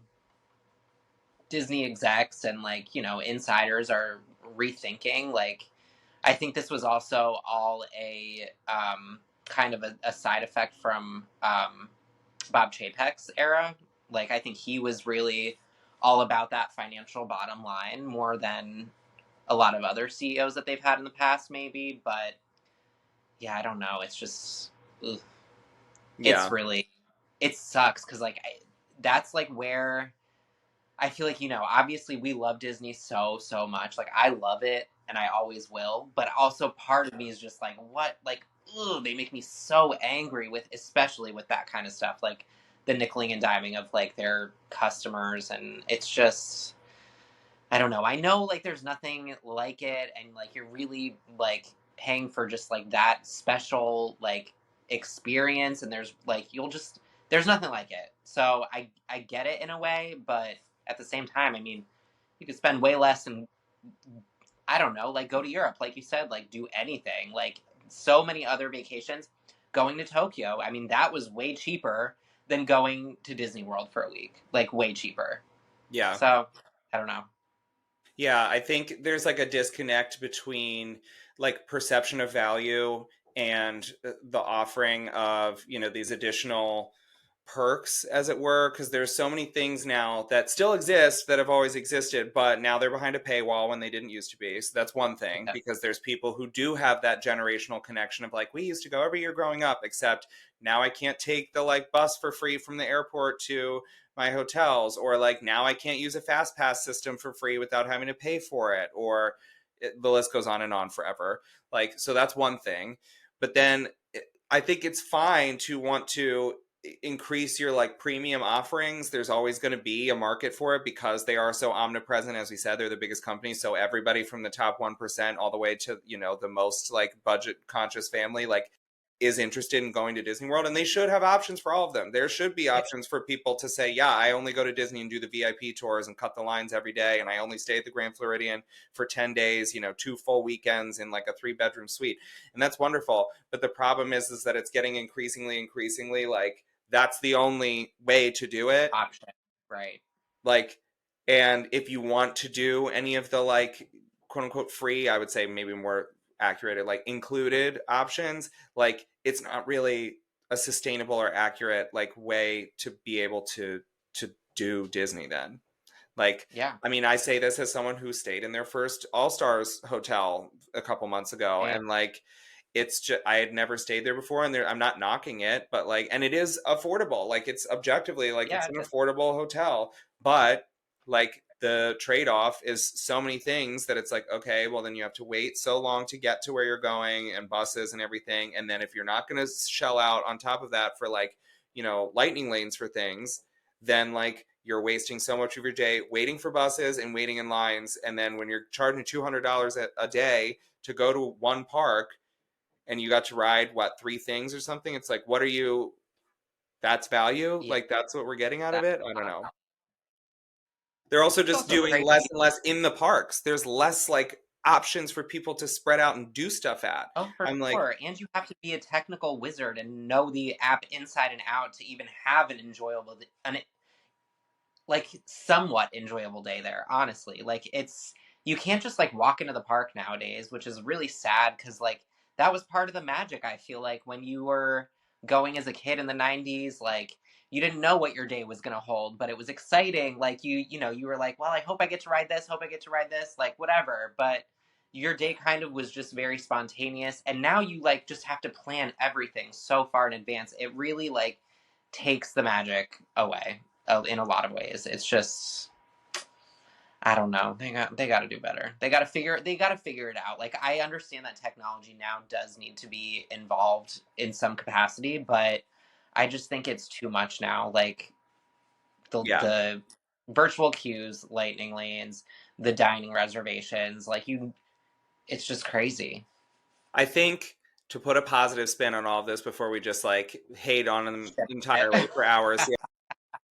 Disney execs and, like, insiders are rethinking. Like, I think this was also all a kind of a side effect from Bob Chapek's era. Like, I think he was really all about that financial bottom line more than a lot of other CEOs that they've had in the past, maybe. But yeah, I don't know. It's just, ugh. It's Yeah. really, it sucks because, like, that's like where I feel like, obviously we love Disney so, so much. Like, I love it and I always will. But also part of me is just like, what? Like, ugh, they make me so angry with, especially with that kind of stuff. Like the nickeling and diming of, like, their customers. And it's just, I don't know. I know, like, there's nothing like it. And, like, you're really, like, paying for just, like, that special, like, experience. And there's, like, there's nothing like it. So I get it in a way, but at the same time, I mean, you could spend way less and, I don't know, like, go to Europe, like you said, like, do anything. Like, so many other vacations. Going to Tokyo, I mean, that was way cheaper than going to Disney World for a week. Like, way cheaper. Yeah. So, I don't know. Yeah, I think there's like a disconnect between like perception of value and the offering of, these additional perks, as it were, because there's so many things now that still exist that have always existed, but now they're behind a paywall when they didn't used to be. So that's one thing, Yeah. because there's people who do have that generational connection of like, we used to go every year growing up, except now I can't take the like bus for free from the airport to my hotels, or like now I can't use a fast pass system for free without having to pay for it, or the list goes on and on forever. Like, so that's one thing. But then I think it's fine to want to increase your like premium offerings. There's always going to be a market for it because they are so omnipresent. As we said, they're the biggest company, so everybody from the top 1% all the way to the most like budget conscious family like is interested in going to Disney World, and they should have options for all of them. There should be Yeah. options for people to say, yeah, I only go to Disney and do the VIP tours and cut the lines every day, and I only stay at the Grand Floridian for 10 days, 2 full weekends in like a 3-bedroom suite. And that's wonderful. But the problem is that it's getting increasingly like that's the only way to do it. Option. Right. Like, and if you want to do any of the like quote unquote free, I would say maybe more accurate, like included options, like it's not really a sustainable or accurate like way to be able to do Disney then. Like, Yeah. I mean, I say this as someone who stayed in their first All Stars hotel a couple months ago, And and like it's just I had never stayed there before, and I'm not knocking it, but like, and it is affordable. Like, it's objectively like yeah, it's an affordable hotel, but like the trade-off is so many things that it's like, okay, well then you have to wait so long to get to where you're going, and buses and everything, and then if you're not going to shell out on top of that for like lightning lanes for things, then like you're wasting so much of your day waiting for buses and waiting in lines, and then when you're charging $200 a day to go to one park and you got to ride what 3 things or something, it's like, what are you, that's value, yeah, like that's what we're getting out of that's it. I a don't lot. know. They're also It's just also doing less crazy. and less in the parks. There's less like options for people to spread out and do stuff at. Oh, for I'm like, sure. And you have to be a technical wizard and know the app inside and out to even have an like somewhat enjoyable day there, honestly. Like, you can't just like walk into the park nowadays, which is really sad because, like, that was part of the magic. I feel like when you were going as a kid in the 90s, like, you didn't know what your day was going to hold, but it was exciting. Like, you were like, well, I hope I get to ride this, hope I get to ride this, like, whatever. But your day kind of was just very spontaneous, and now you like just have to plan everything so far in advance. It really like takes the magic away in a lot of ways. It's just, I don't know. They got to do better. They got to figure it out. Like, I understand that technology now does need to be involved in some capacity, but I just think it's too much now. Like yeah, the virtual queues, lightning lanes, the dining reservations, like it's just crazy. I think to put a positive spin on all of this before we just like hate on them entirely for hours.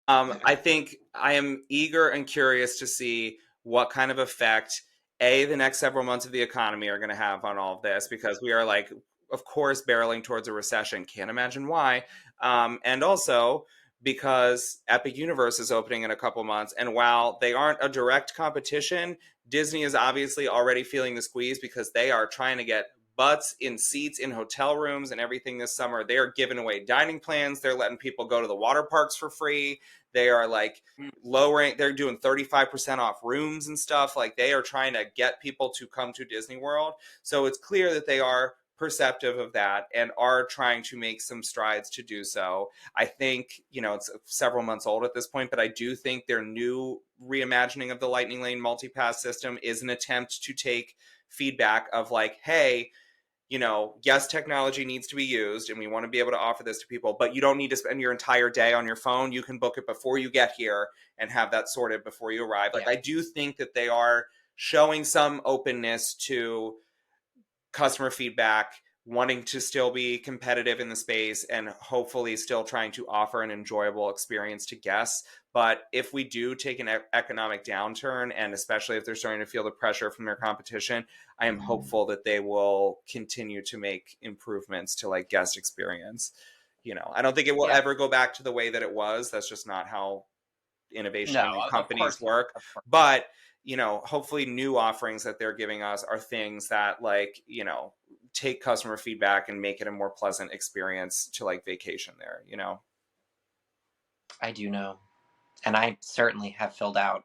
I think I am eager and curious to see what kind of effect the next several months of the economy are going to have on all of this, because we are like of course, barreling towards a recession. Can't imagine why. And also because Epic Universe is opening in a couple months. And while they aren't a direct competition, Disney is obviously already feeling the squeeze because they are trying to get butts in seats in hotel rooms and everything this summer. They are giving away dining plans. They're letting people go to the water parks for free. They are like lowering, they're doing 35% off rooms and stuff. Like they are trying to get people to come to Disney World. So it's clear that they are perceptive of that and are trying to make some strides to do so. I think, it's several months old at this point, but I do think their new reimagining of the Lightning Lane multipass system is an attempt to take feedback of like, hey, yes, technology needs to be used and we want to be able to offer this to people, but you don't need to spend your entire day on your phone. You can book it before you get here and have that sorted before you arrive. Like, I do think that they are showing some openness to customer feedback, wanting to still be competitive in the space and hopefully still trying to offer an enjoyable experience to guests. But if we do take an economic downturn, and especially if they're starting to feel the pressure from their competition, I am hopeful that they will continue to make improvements to like guest experience. I don't think it will ever go back to the way that it was. That's just not how innovation and companies work. But hopefully new offerings that they're giving us are things that like, take customer feedback and make it a more pleasant experience to like vacation there, I do know. And I certainly have filled out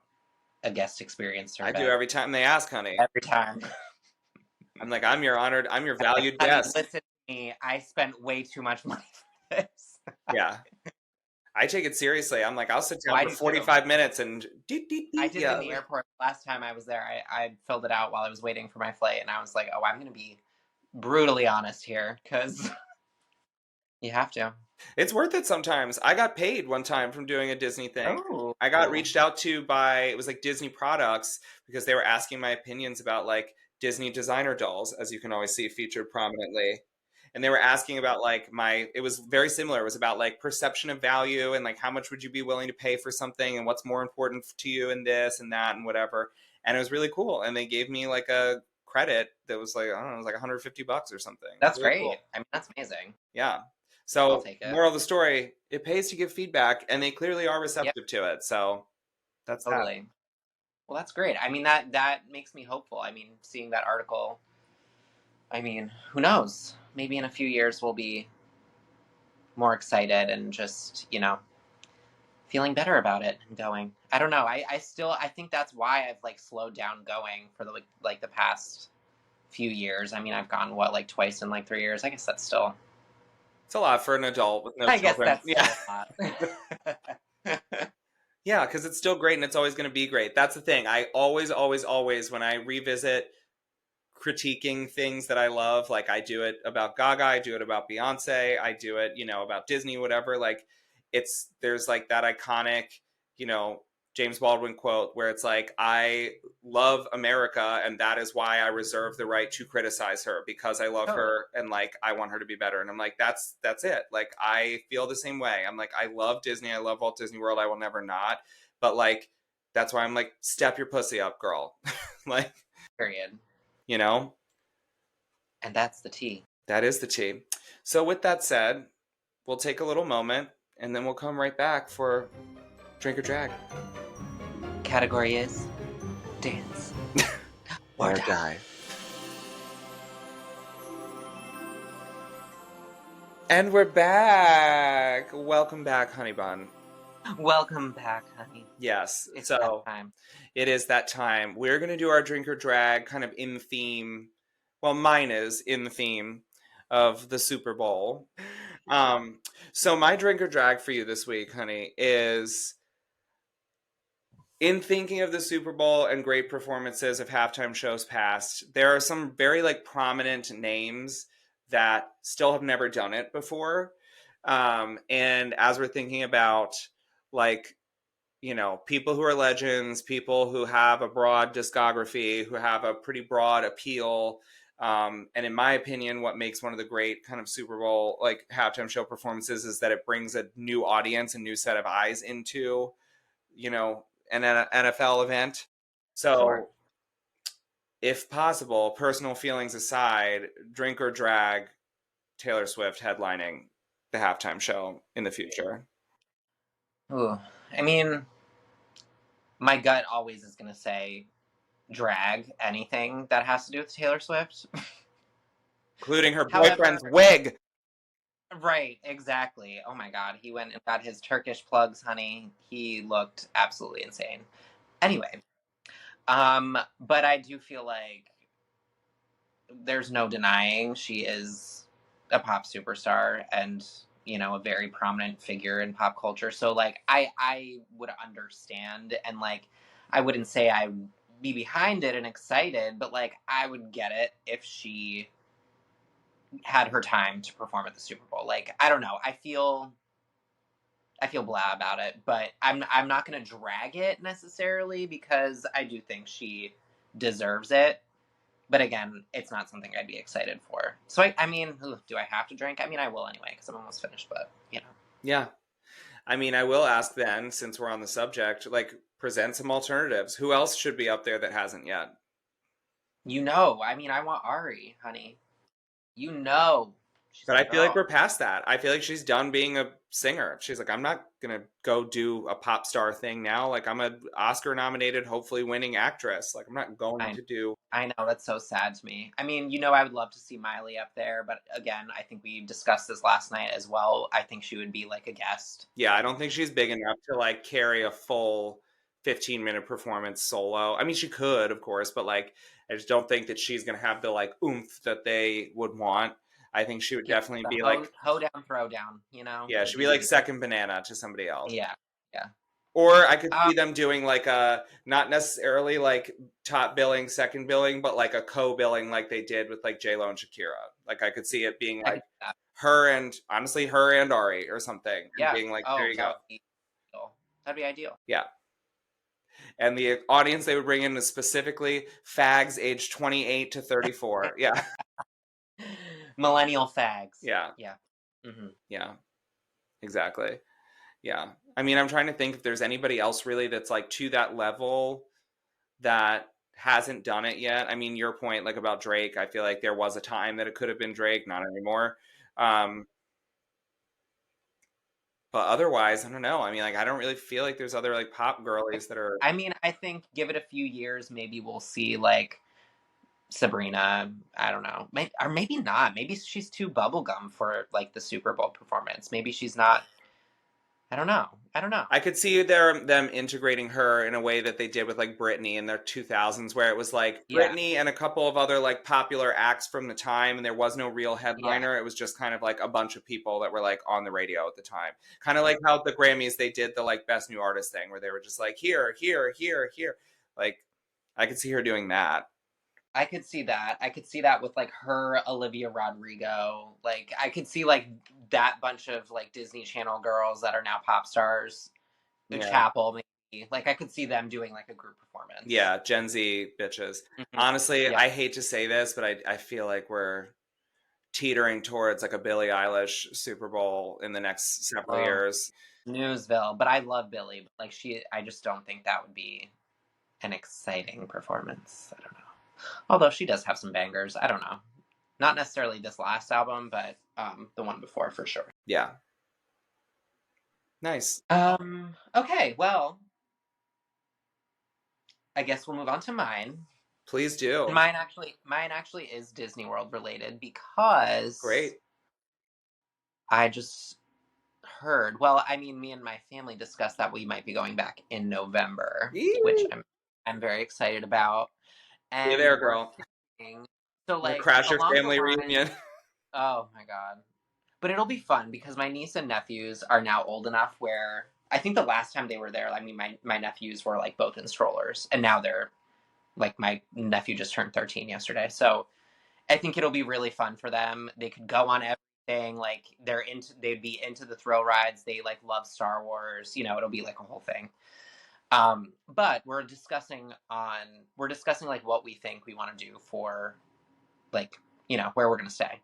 a guest experience survey. I do every time they ask, honey. Every time. I'm like, I'm your valued guest. Listen to me. I spent way too much money for this. Yeah. I take it seriously. I'm like, I'll sit down for 45 minutes and I did it in the airport. Last time I was there, I filled it out while I was waiting for my flight, and I was like, oh, I'm going to be brutally honest here, because you have to. It's worth it sometimes. I got paid one time from doing a Disney thing. Oh, I got reached out to by, it was like Disney products, because they were asking my opinions about like Disney designer dolls, as you can always see featured prominently. And they were asking about like it was very similar. It was about like perception of value and like how much would you be willing to pay for something and what's more important to you in this and that and whatever. And it was really cool. And they gave me like a credit that was like, I don't know, it was like $150 or something. That's really great. Cool. I mean, that's amazing. Yeah. So moral of the story, it pays to give feedback and they clearly are receptive to it. So that's totally. Well, that's great. I mean, that makes me hopeful. I mean, seeing that article, I mean, who knows? Maybe in a few years we'll be more excited and just, feeling better about it and going. I don't know. I think that's why I've like slowed down going for the past few years. I mean, I've gone like twice in like 3 years. I guess that's still. It's a lot for an adult with no children. I guess that's a lot. Yeah, because it's still great and it's always going to be great. That's the thing. I always, when I revisit critiquing things that I love, like I do it about Gaga, I do it about Beyonce, I do it, about Disney, whatever. Like there's like that iconic, James Baldwin quote where it's like, I love America and that is why I reserve the right to criticize her because I love her and like I want her to be better. And I'm like, that's it. Like I feel the same way. I'm like, I love Disney, I love Walt Disney World, I will never not. But like that's why I'm like, step your pussy up, girl. Like period. And that's the tea. That is the tea. So with that said, we'll take a little moment and then we'll come right back for Drink or Drag. Category is dance or die. And we're back. Welcome back, Honey Bun. Welcome back, honey. Yes. It's that time. It is that time. We're going to do our Drink or Drag kind of in theme. Well, mine is in the theme of the Super Bowl. So my Drink or Drag for you this week, honey, is in thinking of the Super Bowl and great performances of halftime shows past, there are some very like prominent names that still have never done it before. And as we're thinking about like, people who are legends, people who have a broad discography, who have a pretty broad appeal. And in my opinion, what makes one of the great kind of Super Bowl like halftime show performances is that it brings a new audience, a new set of eyes into, an NFL event. So if possible, personal feelings aside, Drink or Drag, Taylor Swift headlining the halftime show in the future? Ooh. I mean, my gut always is going to say drag anything that has to do with Taylor Swift. Including her However, boyfriend's wig. right, exactly. Oh my God, he went and got his Turkish plugs, honey. He looked absolutely insane. Anyway, but I do feel like there's no denying she is a pop superstar and a very prominent figure in pop culture. So like I would understand, and like I wouldn't say I'd be behind it and excited, but like I would get it if she had her time to perform at the Super Bowl. Like I don't know, I feel blah about it, but I'm not gonna drag it necessarily because I do think she deserves it. But again, it's not something I'd be excited for. So I mean, do I have to drink? I mean, I will anyway because I'm almost finished. But Yeah. I mean, I will ask then, since we're on the subject, like, present some alternatives. Who else should be up there that hasn't yet? I mean, I want Ari, honey. She's But my I feel like girl. we're past that. I feel like she's done being a singer. She's like, I'm not gonna go do a pop star thing now. Like, I'm an Oscar nominated, hopefully winning actress. Like, I'm not going to do. I know, that's so sad to me. I mean, I would love to see Miley up there, but again, I think we discussed this last night as well. I think she would be like a guest. Yeah, I don't think she's big enough to like carry a full 15-minute performance solo. I mean, she could, of course, but like, I just don't think that she's gonna have the like oomph that they would want. I think she would definitely be like hoe down, throw down. Yeah, she'd be like second banana to somebody else. Yeah. Or I could see them doing like a, not necessarily like top billing, second billing, but like a co-billing like they did with like J-Lo and Shakira. Like I could see it being like her and Ari or something. Yeah. Being like, there you go. That'd be ideal. Yeah. And the audience they would bring in is specifically fags aged 28 to 34. Yeah. Millennial fags. Yeah. Yeah. Mm-hmm. Yeah. Exactly. Yeah. I mean, I'm trying to think if there's anybody else really that's like to that level that hasn't done it yet. I mean, your point like about Drake, I feel like there was a time that it could have been Drake, not anymore. But otherwise, I don't know. I mean, like, I don't really feel like there's other like pop girlies that are. I mean, I think give it a few years, maybe we'll see like Sabrina. I don't know, or maybe not. Maybe she's too bubblegum for like the Super Bowl performance. Maybe she's not. I don't know. I could see them integrating her in a way that they did with like Britney in their 2000s, where it was like Britney and a couple of other like popular acts from the time, and there was no real headliner. It was just kind of like a bunch of people that were like on the radio at the time. Kind of like how the Grammys, they did the like best new artist thing, where they were just like here. Like I could see her doing that. I could see that with like her, Olivia Rodrigo. Like I could see like that bunch of like Disney Channel girls that are now pop stars. The Chapel, maybe. Like I could see them doing like a group performance. Yeah, Gen Z bitches. Mm-hmm. Honestly, I hate to say this, but I feel like we're teetering towards like a Billie Eilish Super Bowl in the next several years. Newsville, but I love Billie. But like I just don't think that would be an exciting performance. I don't know. Although she does have some bangers. I don't know. Not necessarily this last album, but the one before for sure. Yeah. Nice. Okay, well, I guess we'll move on to mine. Please do. Mine actually is Disney World related because great. I just heard. Well, I mean, me and my family discussed that we might be going back in November, which I'm very excited about. And hey there, girl. So like crash your family reunion. Oh my God. But it'll be fun because my niece and nephews are now old enough where I think the last time they were there, I mean, my nephews were like both in strollers, and now they're like, my nephew just turned 13 yesterday. So I think it'll be really fun for them. They could go on everything. Like they'd be into the thrill rides. They like love Star Wars, it'll be like a whole thing. But we're discussing like what we think we want to do for like, where we're going to stay.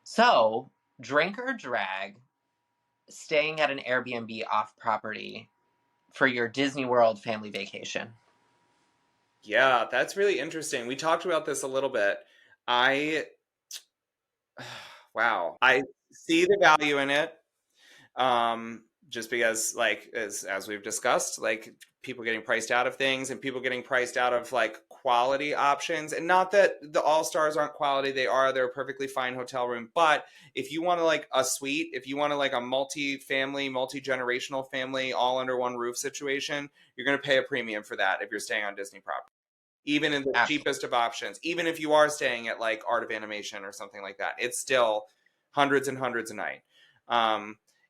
So drink or drag staying at an Airbnb off property for your Disney World family vacation. Yeah, that's really interesting. We talked about this a little bit. Wow. I see the value in it. Just because, like, as we've discussed, like, people getting priced out of things and people getting priced out of like quality options. And not that the All Stars aren't quality, they're a perfectly fine hotel room. But if you want to like a suite, if you want to like a multi-family, multi-generational family, all under one roof situation, you're going to pay a premium for that if you're staying on Disney property. Even in the Absolutely. cheapest of options, even if you are staying at like Art of Animation or something like that, it's still hundreds and hundreds a night.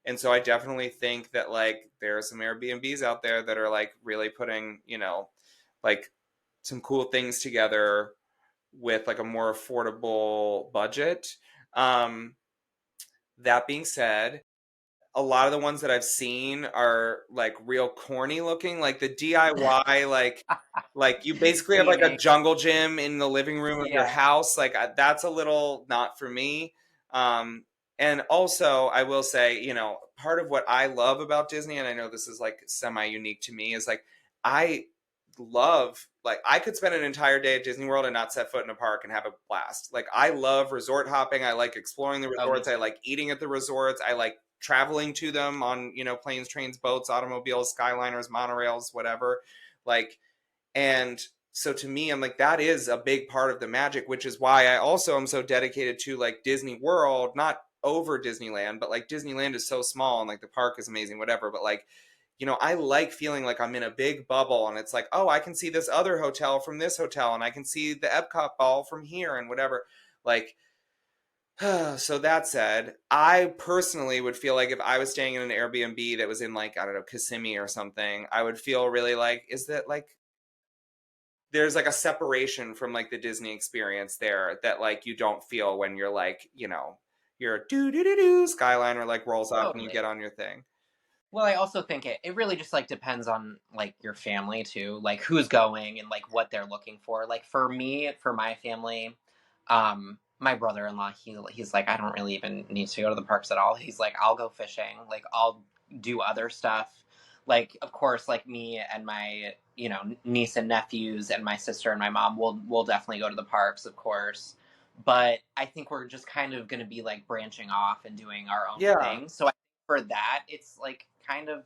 And so I definitely think that like there are some Airbnbs out there that are like really putting, like some cool things together with like a more affordable budget. That being said, a lot of the ones that I've seen are like real corny looking, like the DIY, like you basically have like a Theming. jungle gym in the living room of your Yeah. house. Like that's a little not for me. And also I will say, part of what I love about Disney, and I know this is like semi unique to me, is like I love, like, I could spend an entire day at Disney World and not set foot in a park and have a blast. Like, I love resort hopping. I like exploring the Oh, me resorts. I too. like eating at the resorts. I like traveling to them on, planes, trains, boats, automobiles, skyliners, monorails, whatever. Like, and so to me, I'm like, that is a big part of the magic, which is why I also am so dedicated to like Disney World, not over Disneyland, but like Disneyland is so small and like the park is amazing, whatever. But like, I like feeling like I'm in a big bubble and it's like, oh, I can see this other hotel from this hotel and I can see the Epcot ball from here and whatever. Like, so that said, I personally would feel like if I was staying in an Airbnb that was in like, I don't know, Kissimmee or something, I would feel really like, is that like, there's like a separation from like the Disney experience there that like you don't feel when you're like, your do do do do Skyliner like rolls up and you Totally. get on your thing. Well, I also think it really just like depends on like your family too, like who's going and like what they're looking for. Like for me, for my family, my brother-in-law, he's like, I don't really even need to go to the parks at all. He's like, I'll go fishing, like I'll do other stuff. Like of course, like me and my, niece and nephews and my sister and my mom will definitely go to the parks, of course. But I think we're just kind of gonna be like branching off and doing our own Yeah. thing. So for that, it's like kind of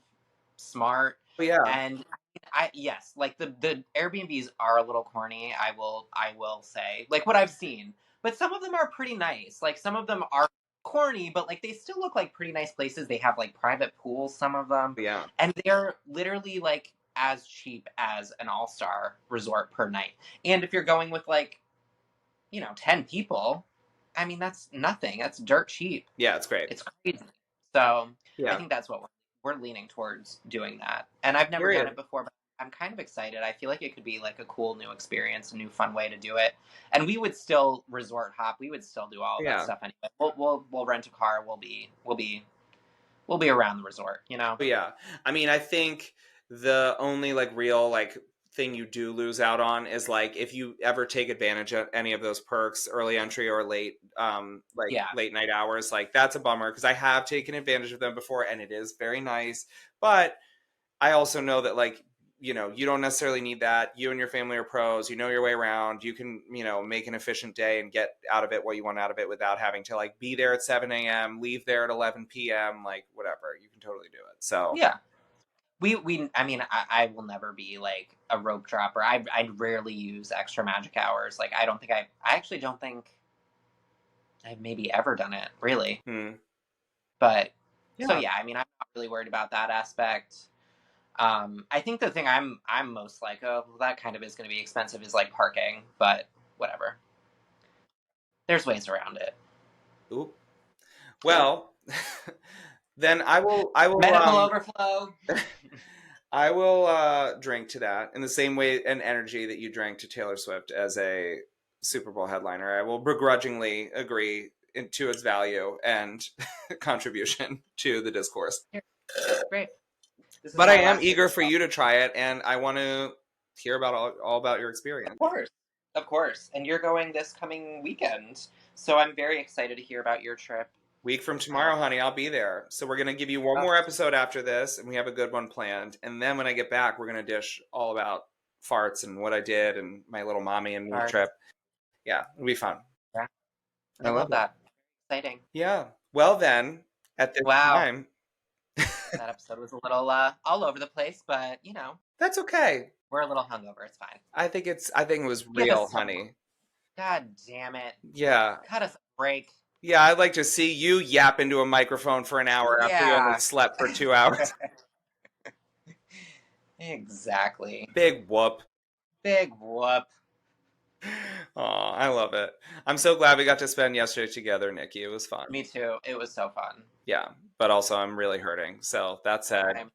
smart. But yeah. And I yes, like the Airbnbs are a little corny. I will say like what I've seen, but some of them are pretty nice. Like some of them are corny, but like they still look like pretty nice places. They have like private pools, some of them, Yeah. and they're literally like as cheap as an all-star resort per night. And if you're going with like 10 people, I mean, that's nothing. That's dirt cheap. Yeah, it's great. It's crazy. So I Yeah. think that's what we're leaning towards doing that. And I've never done Period. it before, but I'm kind of excited. I feel like it could be like a cool new experience, a new fun way to do it. And we would still resort hop. We would still do all of that Yeah. stuff anyway. We'll rent a car. We'll be around the resort. But yeah. I mean, I think the only like real like thing you do lose out on is like if you ever take advantage of any of those perks, early entry or late like Yeah. late night hours, like that's a bummer because I have taken advantage of them before and it is very nice. But I also know that like you don't necessarily need that. You and your family are pros. You know your way around. You can make an efficient day and get out of it what you want out of it without having to like be there at 7 a.m., leave there at 11 p.m., like whatever. You can totally do it. So Yeah. I mean, I will never be like a rope dropper. I rarely use extra magic hours. Like, I actually don't think I've maybe ever done it, really. But, so yeah. yeah, I mean, I'm not really worried about that aspect. I think the thing I'm most like, oh, well, that kind of is going to be expensive is like parking, but whatever. There's ways around it. Oop. Well, then I will Medical overflow. I will drink to that in the same way and energy that you drank to Taylor Swift as a Super Bowl headliner. I will begrudgingly agree to its value and contribution to the discourse. Great. But I am eager for you to try it, and I want to hear about all about your experience. Of course. And you're going this coming weekend, so I'm very excited to hear about your trip. Week from tomorrow, honey, I'll be there. So we're going to give you one more episode after this, and we have a good one planned. And then when I get back, we're going to dish all about farts and what I did and my little mommy and me trip. Yeah, it'll be fun. Yeah. I love that. Exciting. Yeah. Well then, at this Wow. time, That episode was a little all over the place, but that's okay. we're a little hungover. It's fine. I think it was Give real, us some. honey. God damn it. Yeah. Cut us a break. Yeah, I'd like to see you yap into a microphone for an hour after you only Yeah. slept for 2 hours. Exactly. Big whoop. Big whoop. Oh, I love it. I'm so glad we got to spend yesterday together, Nikki. It was fun. Me too. It was so fun. Yeah, but also I'm really hurting. So that said, I'm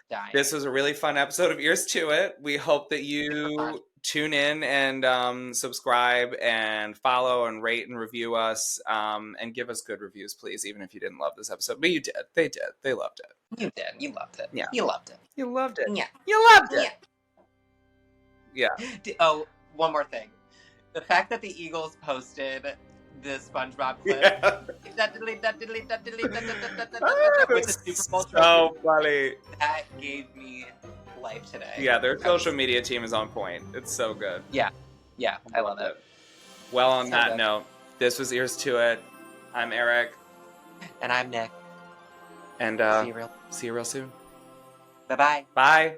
dying. this was a really fun episode of Ears to It. We hope that Super fun. you tune in and subscribe and follow and rate and review us and give us good reviews, please, even if you didn't love this episode. But you did. They did. They loved it. You did. You loved it. Yeah. You loved it. You loved it. Yeah. You loved it. Yeah. Yeah. Oh, one more thing. The fact that the Eagles posted the SpongeBob clip with the Super Bowl trophy, So funny. that gave me life today. Yeah, their social media team is on point. It's so good. Yeah, I love it. Well, on So that good. note, this was Ears to It. I'm Eric. And I'm Nick. And See you real. see you real soon. Bye-bye. Bye.